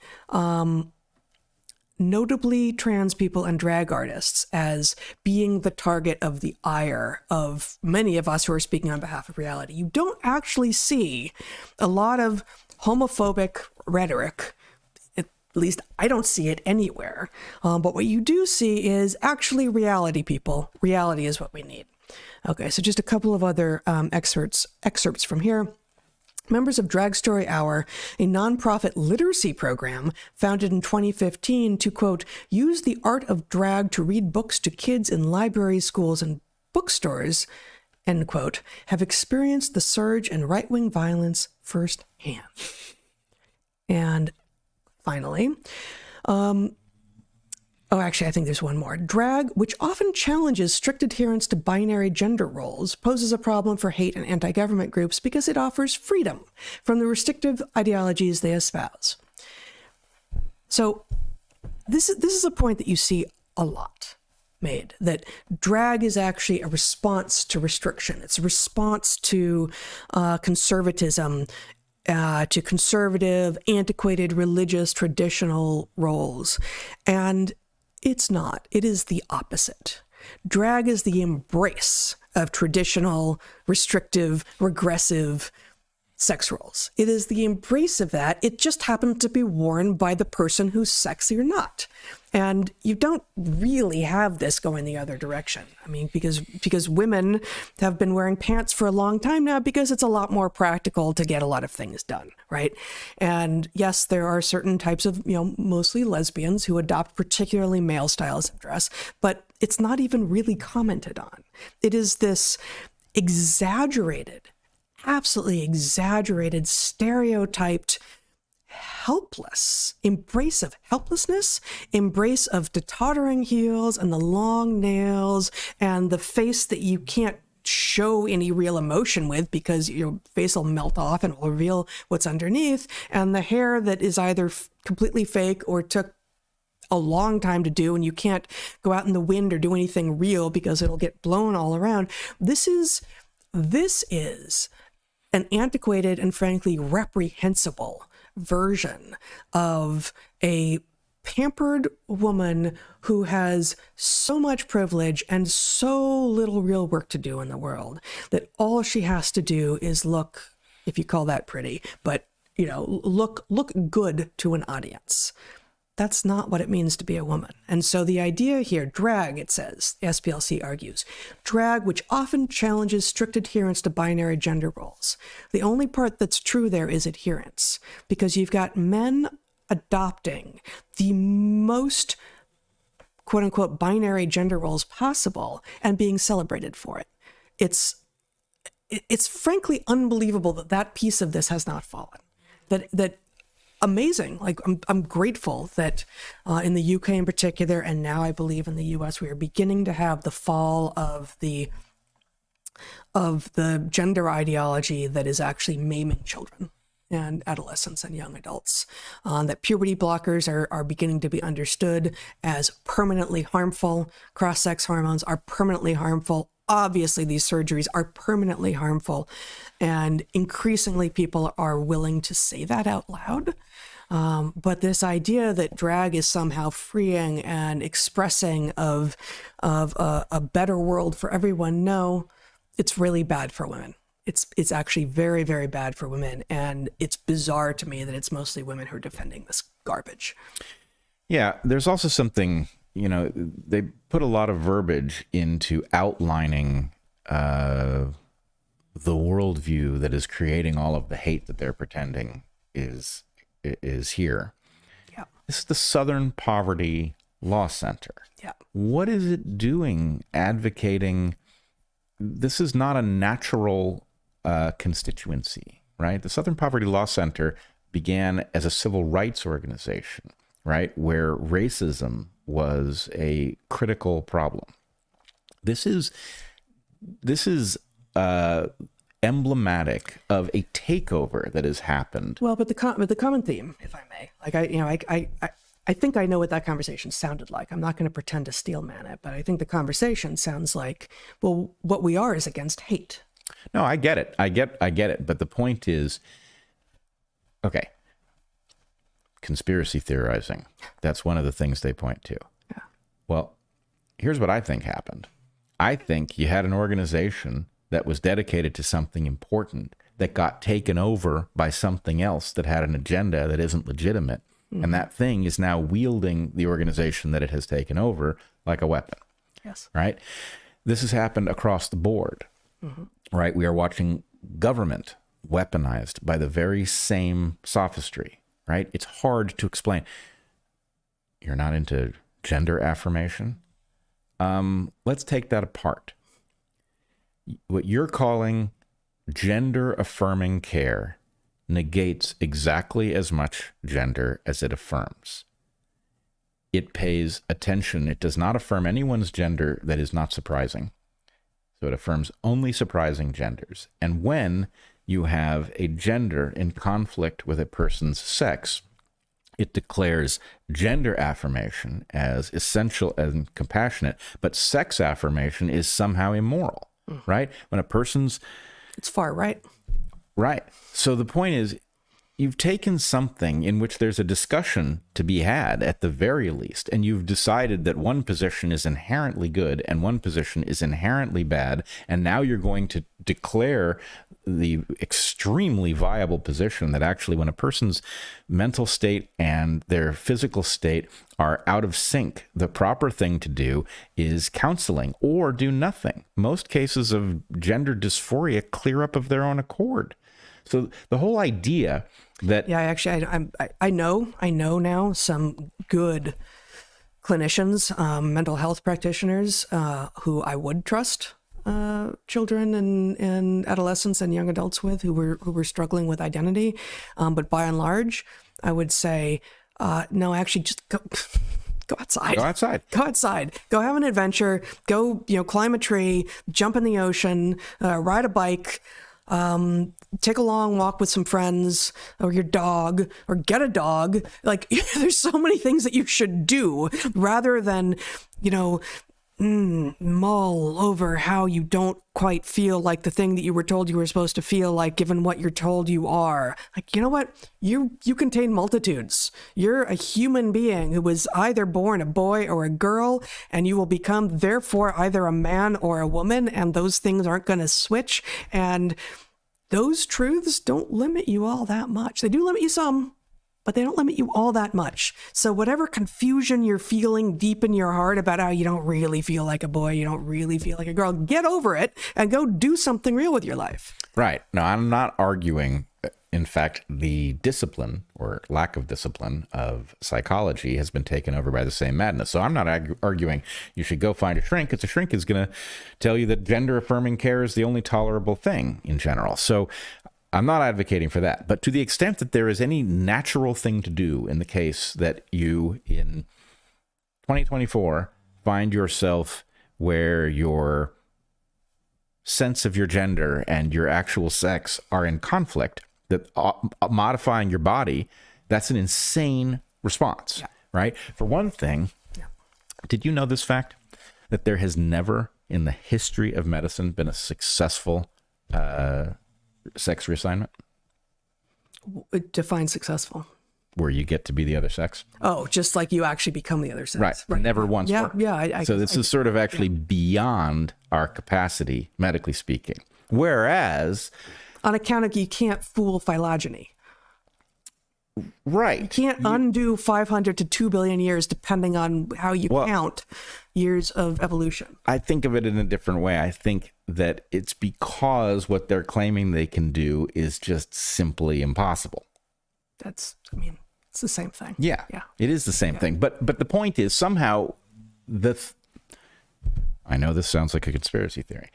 [SPEAKER 2] notably trans people and drag artists as being the target of the ire of many of us who are speaking on behalf of reality. You don't actually see a lot of homophobic rhetoric. At least I don't see it anywhere. But what you do see is actually reality, people. Reality is what we need. Okay, so just a couple of other excerpts from here. Members of Drag Story Hour, a nonprofit literacy program founded in 2015 to, quote, use the art of drag to read books to kids in libraries, schools, and bookstores, end quote, have experienced the surge in right-wing violence firsthand. And finally, I think there's one more. Drag, which often challenges strict adherence to binary gender roles, poses a problem for hate and anti-government groups because it offers freedom from the restrictive ideologies they espouse. So this is a point that you see a lot made, that drag is actually a response to restriction. It's a response to conservatism, to conservative, antiquated, religious, traditional roles. And it's not. It is the opposite. Drag is the embrace of traditional, restrictive, regressive sex roles. It is the embrace of that. It just happens to be worn by the person who's sexy or not. And you don't really have this going the other direction. I mean, because women have been wearing pants for a long time now because it's a lot more practical to get a lot of things done, right? And yes, there are certain types of, mostly lesbians who adopt particularly male styles of dress, but it's not even really commented on. It is this exaggerated, absolutely exaggerated, stereotyped, helpless embrace of helplessness, embrace of the tottering heels and the long nails and the face that you can't show any real emotion with because your face will melt off and it will reveal what's underneath, and the hair that is either completely fake or took a long time to do and you can't go out in the wind or do anything real because it'll get blown all around. This is an antiquated and frankly reprehensible version of a pampered woman who has so much privilege and so little real work to do in the world that all she has to do is look, if you call that pretty, but look good to an audience. That's not what it means to be a woman. And so the idea here, drag, it says, SPLC argues, drag, which often challenges strict adherence to binary gender roles. The only part that's true there is adherence, because you've got men adopting the most quote unquote binary gender roles possible and being celebrated for it. It's frankly unbelievable that that piece of this has not fallen. That amazing. Like I'm grateful that in the UK in particular, and now I believe in the US, we are beginning to have the fall of the gender ideology that is actually maiming children and adolescents and young adults. That puberty blockers are beginning to be understood as permanently harmful. Cross-sex hormones are permanently harmful. Obviously, these surgeries are permanently harmful. And increasingly, people are willing to say that out loud. But this idea that drag is somehow freeing and expressing of a better world for everyone, no, it's really bad for women. It's actually very, very bad for women. And it's bizarre to me that it's mostly women who are defending this garbage.
[SPEAKER 1] Yeah, there's also something, they put a lot of verbiage into outlining the worldview that is creating all of the hate that they're pretending is here.
[SPEAKER 2] Yeah.
[SPEAKER 1] This is the Southern Poverty Law Center.
[SPEAKER 2] Yeah.
[SPEAKER 1] What is it doing advocating? This is not a natural constituency, right? The Southern Poverty Law Center began as a civil rights organization, right, where racism was a critical problem. This is emblematic of a takeover that has happened.
[SPEAKER 2] Well, but the common theme, if I may, I think I know what that conversation sounded like. I'm not going to pretend to steel man it, but I think the conversation sounds like, well, what we are is against hate.
[SPEAKER 1] No, I get it. I get it. But the point is, okay, conspiracy theorizing. That's one of the things they point to.
[SPEAKER 2] Yeah.
[SPEAKER 1] Well, here's what I think happened. I think you had an organization that was dedicated to something important that got taken over by something else that had an agenda that isn't legitimate. Mm-hmm. And that thing is now wielding the organization that it has taken over like a weapon.
[SPEAKER 2] Yes.
[SPEAKER 1] Right? This has happened across the board. Mm-hmm. Right? We are watching government weaponized by the very same sophistry. Right? It's hard to explain. You're not into gender affirmation? Let's take that apart. What you're calling gender affirming care negates exactly as much gender as it affirms. It pays attention. It does not affirm anyone's gender that is not surprising. So it affirms only surprising genders. And when you have a gender in conflict with a person's sex, it declares gender affirmation as essential and compassionate, but sex affirmation is somehow immoral, right? When a person's...
[SPEAKER 2] It's far right.
[SPEAKER 1] Right. So the point is, you've taken something in which there's a discussion to be had at the very least, and you've decided that one position is inherently good and one position is inherently bad, and now you're going to declare the extremely viable position that actually when a person's mental state and their physical state are out of sync, the proper thing to do is counseling or do nothing. Most cases of gender dysphoria clear up of their own accord. So the whole idea that...
[SPEAKER 2] Yeah, actually, I know now some good clinicians, mental health practitioners who I would trust children and adolescents and young adults with who were struggling with identity. But by and large, I would say, no, actually just go outside.
[SPEAKER 1] Go outside.
[SPEAKER 2] Go outside. Go have an adventure. Go, climb a tree, jump in the ocean, ride a bike, take a long walk with some friends or your dog, or get a dog. Like, there's so many things that you should do rather than, mull over how you don't quite feel like the thing that you were told you were supposed to feel like, given what you're told you are. Like, you know what? You contain multitudes. You're a human being who was either born a boy or a girl, and you will become, therefore, either a man or a woman, and those things aren't going to switch. And those truths don't limit you all that much. They do limit you some, but they don't limit you all that much. So whatever confusion you're feeling deep in your heart about how you don't really feel like a boy, you don't really feel like a girl, get over it and go do something real with your life.
[SPEAKER 1] Right. No, I'm not arguing in fact, the discipline or lack of discipline of psychology has been taken over by the same madness. So I'm not arguing you should go find a shrink, because a shrink is going to tell you that gender affirming care is the only tolerable thing in general. So I'm not advocating for that. But to the extent that there is any natural thing to do in the case that you in 2024 find yourself where your sense of your gender and your actual sex are in conflict, that modifying your body, that's an insane response, right? For one thing, did you know this fact? That there has never in the history of medicine been a successful sex reassignment?
[SPEAKER 2] Define successful.
[SPEAKER 1] Where you get to be the other sex?
[SPEAKER 2] Oh, just like you actually become the other sex.
[SPEAKER 1] Right. Never once worked.
[SPEAKER 2] Yeah.
[SPEAKER 1] So this is sort of actually beyond our capacity, medically speaking. Whereas,
[SPEAKER 2] on account of you can't fool phylogeny.
[SPEAKER 1] Right.
[SPEAKER 2] You can't undo 500 to 2 billion years, depending on how you count years of evolution.
[SPEAKER 1] I think of it in a different way. I think that it's because what they're claiming they can do is just simply impossible.
[SPEAKER 2] It's the same thing.
[SPEAKER 1] Yeah. It is the same thing. But the point is, somehow I know this sounds like a conspiracy theory,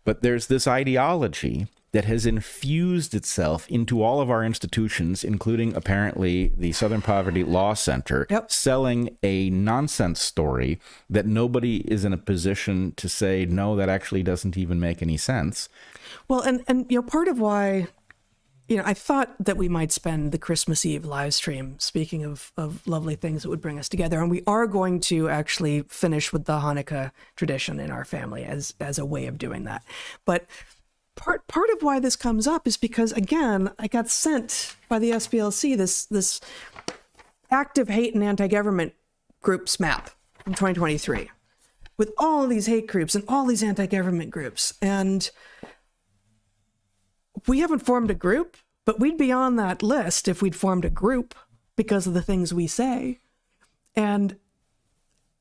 [SPEAKER 1] but there's this ideology that has infused itself into all of our institutions, including apparently the Southern Poverty Law Center, selling a nonsense story that nobody is in a position to say, no, that actually doesn't even make any sense.
[SPEAKER 2] Well, and part of why, I thought that we might spend the Christmas Eve live stream speaking of lovely things that would bring us together. And we are going to actually finish with the Hanukkah tradition in our family as a way of doing that. But part of why this comes up is because, again, I got sent by the SPLC this active hate and anti-government groups map from 2023 with all of these hate groups and all these anti-government groups. And we haven't formed a group, but we'd be on that list if we'd formed a group because of the things we say. And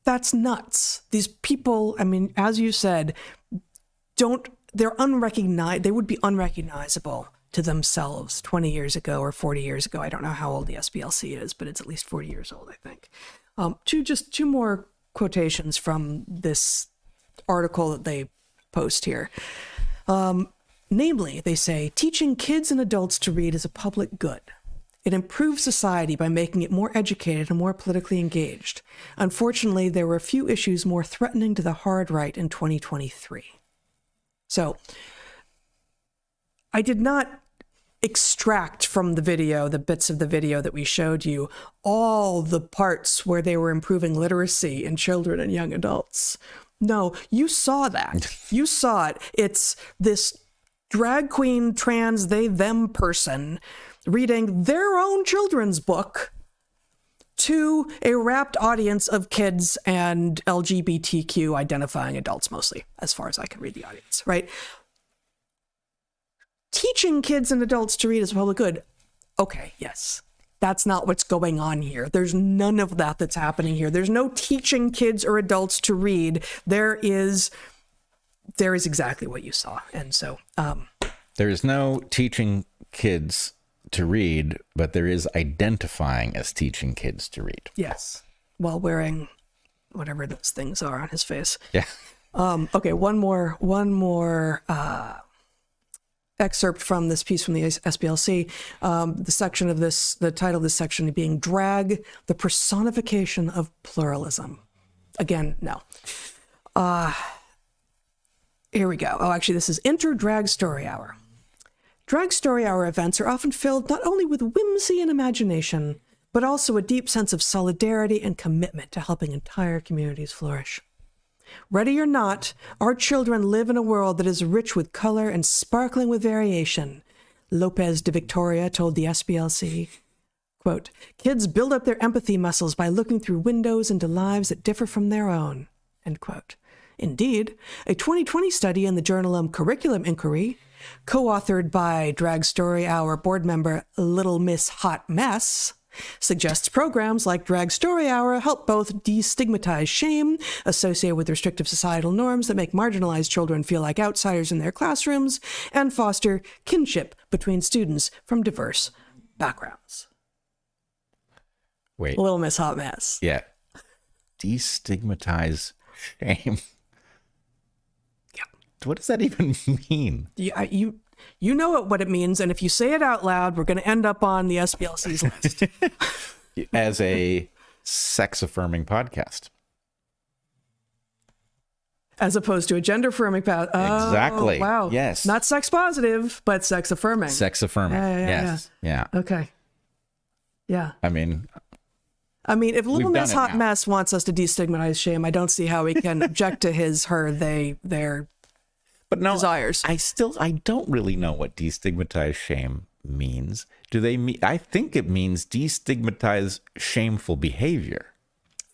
[SPEAKER 2] that's nuts. These people, as you said, they're unrecognized. They would be unrecognizable to themselves 20 years ago or 40 years ago. I don't know how old the SPLC is, but it's at least 40 years old, I think. Two more quotations from this article that they post here. Namely, they say, teaching kids and adults to read is a public good. It improves society by making it more educated and more politically engaged. Unfortunately, there were a few issues more threatening to the hard right in 2023. So, I did not extract from the video, the bits of the video that we showed you, all the parts where they were improving literacy in children and young adults. No, you saw that. You saw it. It's this drag queen, trans, they, them person reading their own children's book to a rapt audience of kids and LGBTQ identifying adults, mostly, as far as I can read the audience, right? Teaching kids and adults to read is a public good. Okay, yes. That's not what's going on here. There's none of that that's happening here. There's no teaching kids or adults to read. There is exactly what you saw. And so
[SPEAKER 1] there is no teaching kids to read, but there is identifying as teaching kids to read.
[SPEAKER 2] Yes, while wearing whatever those things are on his face.
[SPEAKER 1] Yeah.
[SPEAKER 2] Okay, one more excerpt from this piece from the SPLC. The title of this section being "Drag: The Personification of Pluralism." Again, no. Here we go. Oh, actually, this is Enter Drag Story Hour. Drag Story Hour events are often filled not only with whimsy and imagination, but also a deep sense of solidarity and commitment to helping entire communities flourish. Ready or not, our children live in a world that is rich with color and sparkling with variation, Lopez de Victoria told the SPLC. Quote, kids build up their empathy muscles by looking through windows into lives that differ from their own, end quote. Indeed, a 2020 study in the journal Curriculum Inquiry, co-authored by Drag Story Hour board member Little Miss Hot Mess, Suggests programs like Drag Story Hour help both destigmatize shame associated with restrictive societal norms that make marginalized children feel like outsiders in their classrooms and foster kinship between students from diverse backgrounds.
[SPEAKER 1] Wait.
[SPEAKER 2] Little Miss Hot Mess.
[SPEAKER 1] Yeah. Destigmatize shame.
[SPEAKER 2] Yeah.
[SPEAKER 1] What does that even mean?
[SPEAKER 2] You know what it means, and if you say it out loud, we're going to end up on the SPLC's list.
[SPEAKER 1] As a sex-affirming podcast.
[SPEAKER 2] As opposed to a gender-affirming podcast. Oh,
[SPEAKER 1] Exactly.
[SPEAKER 2] Wow.
[SPEAKER 1] Yes.
[SPEAKER 2] Not sex-positive, but sex-affirming.
[SPEAKER 1] Sex-affirming. Yes. Yeah.
[SPEAKER 2] Okay. Yeah.
[SPEAKER 1] I mean,
[SPEAKER 2] if Little
[SPEAKER 1] We've done
[SPEAKER 2] Miss
[SPEAKER 1] it
[SPEAKER 2] Hot
[SPEAKER 1] now.
[SPEAKER 2] Mess wants us to destigmatize shame, I don't see how we can object to his, her, they, their
[SPEAKER 1] but no,
[SPEAKER 2] desires.
[SPEAKER 1] I don't really know what destigmatize shame means. Do they mean? I think it means destigmatize shameful behavior.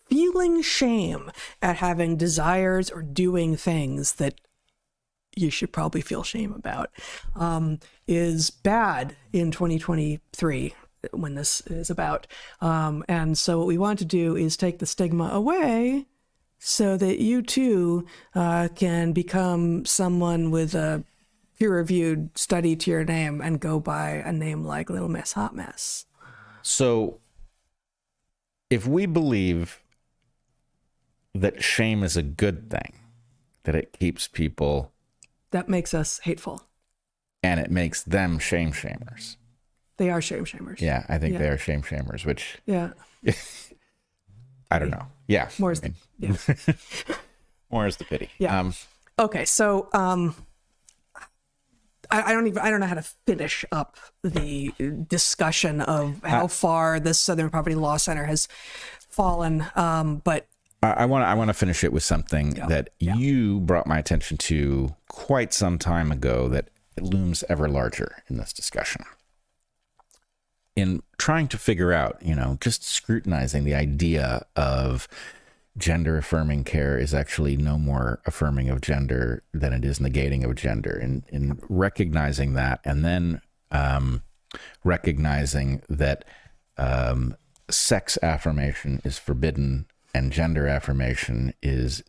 [SPEAKER 2] Feeling shame at having desires or doing things that you should probably feel shame about is bad in 2023 when this is about. And so what we want to do is take the stigma away so that you too can become someone with a peer-reviewed study to your name and go by a name like Little Miss Hot Mess.
[SPEAKER 1] So if we believe that shame is a good thing, that it keeps people,
[SPEAKER 2] That makes us hateful.
[SPEAKER 1] and it makes them shame shamers.
[SPEAKER 2] They are shame shamers.
[SPEAKER 1] Yeah, I think
[SPEAKER 2] Yeah.
[SPEAKER 1] they are shame shamers, which
[SPEAKER 2] Yeah.
[SPEAKER 1] I don't know. Yeah.
[SPEAKER 2] More's
[SPEAKER 1] I mean,
[SPEAKER 2] yeah.
[SPEAKER 1] more is the pity.
[SPEAKER 2] Yeah. Okay, so I don't know how to finish up the discussion of how far the Southern Poverty Law Center has fallen, but
[SPEAKER 1] I want to finish it with something that you brought my attention to quite some time ago that looms ever larger in this discussion. In trying to figure out, just scrutinizing the idea of gender affirming care is actually no more affirming of gender than it is negating of gender. In recognizing that, and then recognizing that sex affirmation is forbidden and gender affirmation is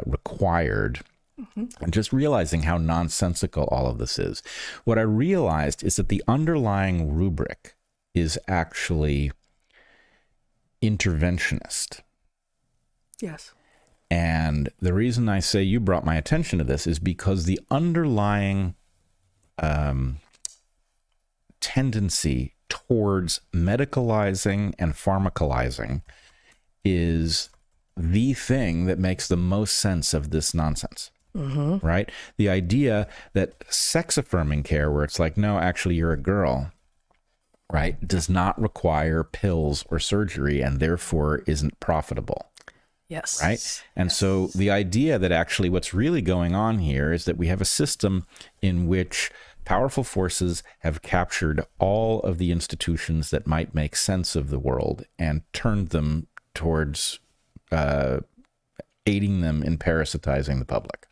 [SPEAKER 1] required, and just realizing how nonsensical all of this is. What I realized is that the underlying rubric is actually interventionist.
[SPEAKER 2] yes.
[SPEAKER 1] And the reason I say you brought my attention to this is because the underlying tendency towards medicalizing and pharmacalizing is the thing that makes the most sense of this nonsense. Right? The idea that sex affirming care, where it's like, no, actually you're a girl, right, does not require pills or surgery and therefore isn't profitable.
[SPEAKER 2] Yes.
[SPEAKER 1] Right. And so the idea that actually what's really going on here is that we have a system in which powerful forces have captured all of the institutions that might make sense of the world and turned them towards aiding them in parasitizing the public.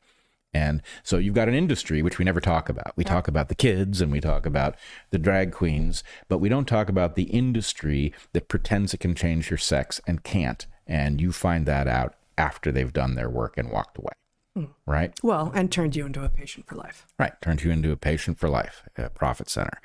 [SPEAKER 1] And so you've got an industry, which we never talk about. We talk about the kids and we talk about the drag queens, but we don't talk about the industry that pretends it can change your sex and can't. And you find that out after they've done their work and walked away. Right?
[SPEAKER 2] Well, and turned you into a patient for life.
[SPEAKER 1] Right. Turns you into a patient for life, a profit center.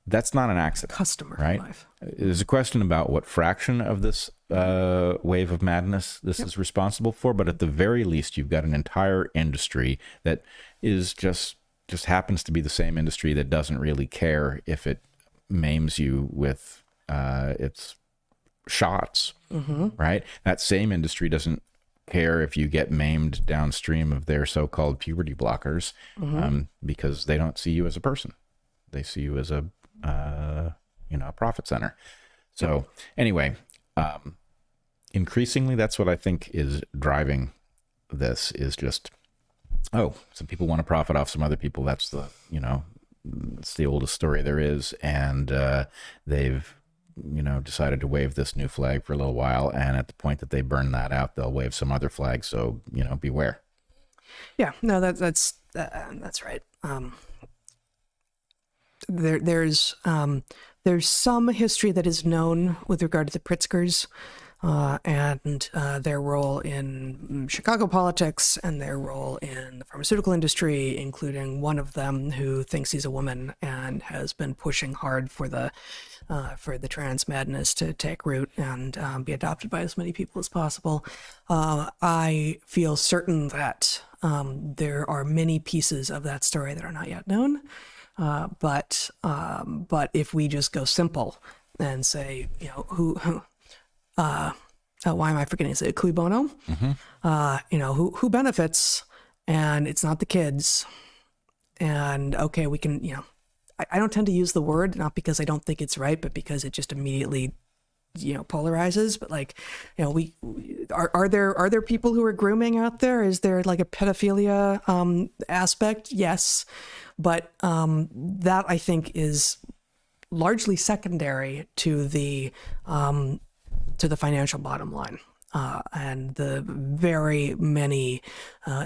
[SPEAKER 1] That's not an accident.
[SPEAKER 2] Customer
[SPEAKER 1] right?
[SPEAKER 2] for life.
[SPEAKER 1] There's a question about what fraction of this wave of madness this is responsible for, but at the very least, you've got an entire industry that is just happens to be the same industry that doesn't really care if it maims you with its shots, right? That same industry doesn't care if you get maimed downstream of their so-called puberty blockers, because they don't see you as a person. They see you as a profit center. So anyway, increasingly, that's what I think is driving this is just, some people want to profit off some other people. That's the, it's the oldest story there is. And they've, decided to wave this new flag for a little while. And at the point that they burn that out, they'll wave some other flag. So, beware.
[SPEAKER 2] Yeah, no, that's right. There's There's some history that is known with regard to the Pritzkers and their role in Chicago politics and their role in the pharmaceutical industry, including one of them who thinks he's a woman and has been pushing hard for the trans madness to take root and be adopted by as many people as possible. I feel certain that there are many pieces of that story that are not yet known. But if we just go simple and say, why am I forgetting to say cui bono? Who benefits? And it's not the kids. And okay, we can, I don't tend to use the word, not because I don't think it's right, but because it just immediately, polarizes. But are there people who are grooming out there? Is there like a pedophilia aspect? Yes. But that I think is largely secondary to the financial bottom line and the very many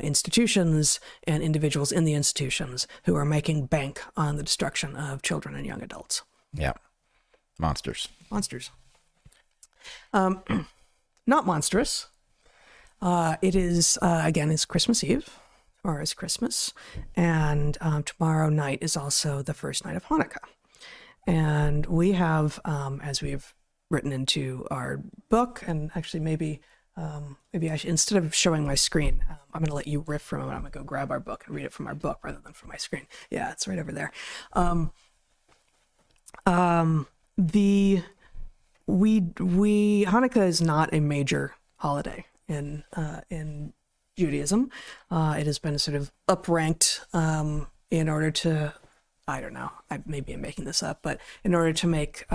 [SPEAKER 2] institutions and individuals in the institutions who are making bank on the destruction of children and young adults.
[SPEAKER 1] Yeah, monsters.
[SPEAKER 2] Not monstrous. It is again, it's Christmas Eve. Or is Christmas, and tomorrow night is also the first night of Hanukkah. And we have, as we've written into our book, and actually maybe I should, instead of showing my screen, I'm going to let you riff for a moment. I'm going to go grab our book and read it from our book rather than from my screen. Yeah, it's right over there. Hanukkah is not a major holiday in Judaism. It has been sort of upranked in order to, I don't know, maybe I'm making this up, but in order to make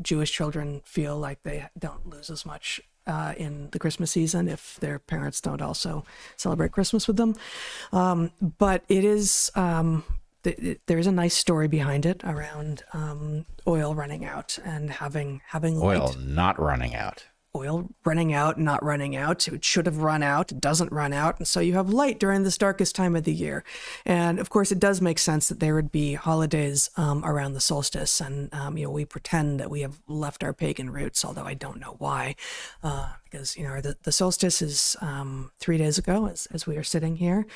[SPEAKER 2] Jewish children feel like they don't lose as much in the Christmas season if their parents don't also celebrate Christmas with them. But it is, there's a nice story behind it around oil running out and having
[SPEAKER 1] Oil
[SPEAKER 2] light.
[SPEAKER 1] not running out.
[SPEAKER 2] Oil running out, not running out. It should have run out. It doesn't run out. And so you have light during this darkest time of the year. And of course, it does make sense that there would be holidays around the solstice. And, we pretend that we have left our pagan roots, although I don't know why. Because, the solstice is 3 days ago as we are sitting here.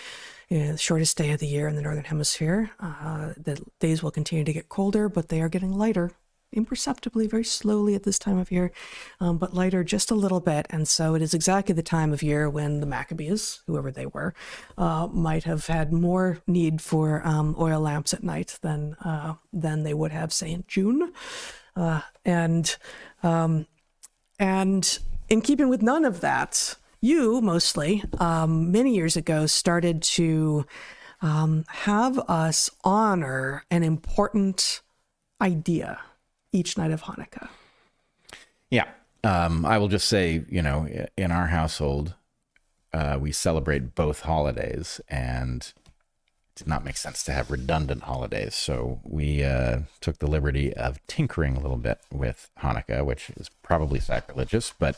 [SPEAKER 2] The shortest day of the year in the Northern Hemisphere. The days will continue to get colder, but they are getting lighter. Imperceptibly, very slowly at this time of year, but lighter just a little bit. And so it is exactly the time of year when the Maccabees, whoever they were, might have had more need for oil lamps at night than they would have, say, in June. And in keeping with none of that, you mostly, many years ago, started to have us honor an important idea each night of Hanukkah.
[SPEAKER 1] Yeah. I will just say, in our household, we celebrate both holidays, and it did not make sense to have redundant holidays. So we took the liberty of tinkering a little bit with Hanukkah, which is probably sacrilegious, but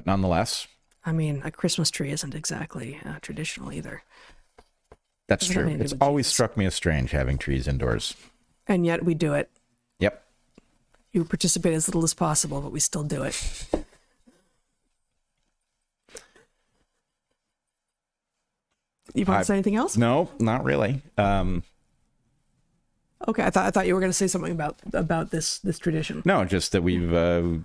[SPEAKER 1] nonetheless.
[SPEAKER 2] I mean, a Christmas tree isn't exactly traditional either.
[SPEAKER 1] That's true. It's always struck me as strange having trees indoors.
[SPEAKER 2] And yet we do it.
[SPEAKER 1] Yep.
[SPEAKER 2] You participate as little as possible, but we still do it. You want to say anything else?
[SPEAKER 1] No, not really.
[SPEAKER 2] Okay, I thought you were going to say something about this tradition.
[SPEAKER 1] No, just that we've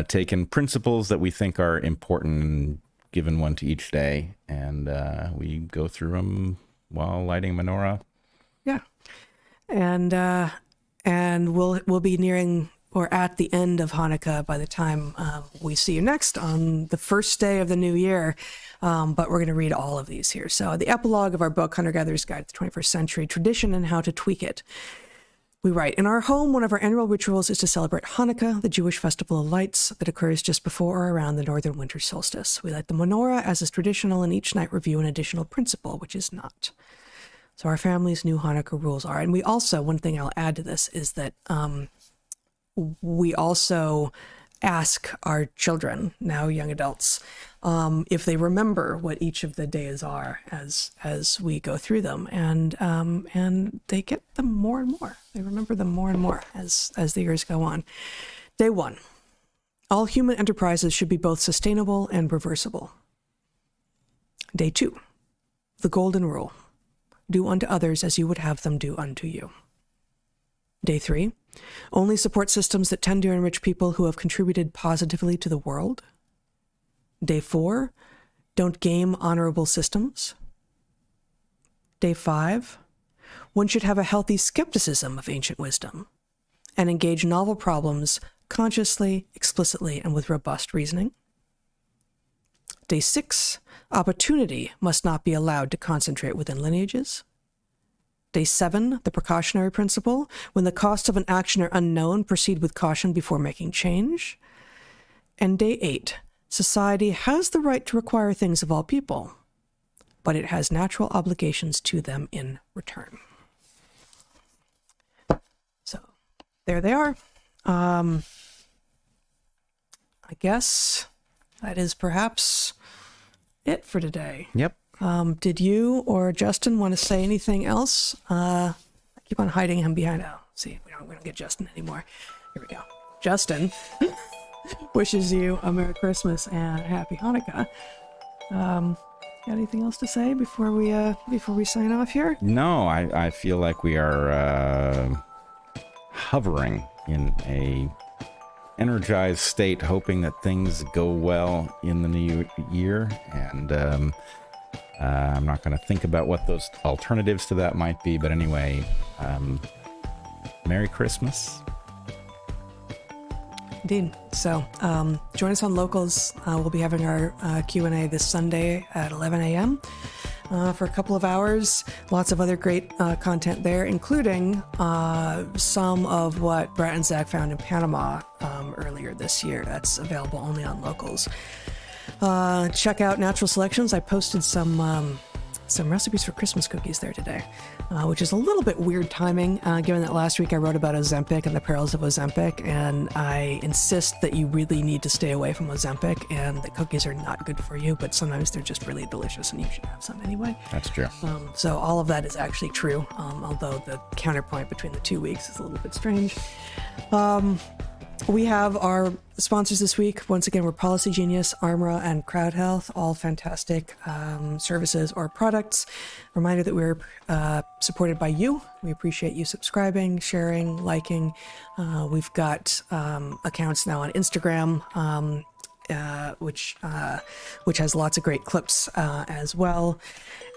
[SPEAKER 1] taken principles that we think are important and given one to each day, and we go through them while lighting menorah.
[SPEAKER 2] Yeah, and we'll be nearing or at the end of Hanukkah by the time we see you next on the first day of the new year. But we're going to read all of these here. So the epilogue of our book, Hunter-Gatherer's Guide to the 21st Century, Tradition and How to Tweak It. We write, in our home, one of our annual rituals is to celebrate Hanukkah, the Jewish festival of lights that occurs just before or around the northern winter solstice. We light the menorah as is traditional and each night review an additional principle, which is not. So our family's new Hanukkah rules are, and we also, one thing I'll add to this is that we also ask our children, now young adults, if they remember what each of the days are as we go through them, and they get them more and more. They remember them more and more as the years go on. Day 1. All human enterprises should be both sustainable and reversible. Day 2. The golden rule. Do unto others as you would have them do unto you. Day 3. Only support systems that tend to enrich people who have contributed positively to the world. Day 4. Don't game honorable systems. Day 5. One should have a healthy skepticism of ancient wisdom and engage novel problems consciously, explicitly, and with robust reasoning. Day 6. Opportunity must not be allowed to concentrate within lineages. Day 7, the precautionary principle. When the costs of an action are unknown, proceed with caution before making change. And Day 8, society has the right to require things of all people, but it has natural obligations to them in return. So there they are. I guess that is perhaps it for today.
[SPEAKER 1] Yep.
[SPEAKER 2] Did you or Justin want to say anything else? I keep on hiding him behind. Oh, see, we don't get Justin anymore. Here we go. Justin wishes you a Merry Christmas and a Happy Hanukkah. Got anything else to say before we sign off here?
[SPEAKER 1] No, I feel like we are hovering in a energized state, hoping that things go well in the new year, and I'm not going to think about what those alternatives to that might be, but anyway, Merry Christmas.
[SPEAKER 2] Indeed. So join us on Locals. We'll be having our Q&A this Sunday at 11 a.m. For a couple of hours. Lots of other great content there, including some of what Bret and Zach found in Panama earlier this year. That's available only on Locals. Check out Natural Selections. I posted some recipes for Christmas cookies there today, which is a little bit weird timing, given that last week I wrote about Ozempic and the perils of Ozempic, and I insist that you really need to stay away from Ozempic, and the cookies are not good for you, but sometimes they're just really delicious, and you should have some anyway.
[SPEAKER 1] That's true.
[SPEAKER 2] So all of that is actually true, although the counterpoint between the 2 weeks is a little bit strange. We have our sponsors this week. Once again, we're Policy Genius, Armra, and Crowd Health, all fantastic services or products. Reminder that we're supported by you. We appreciate you subscribing, sharing, liking. We've got accounts now on Instagram, which has lots of great clips as well.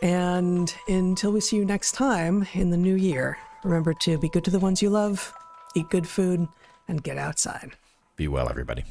[SPEAKER 2] And until we see you next time in the new year, remember to be good to the ones you love, eat good food, and get outside.
[SPEAKER 1] Be well, everybody.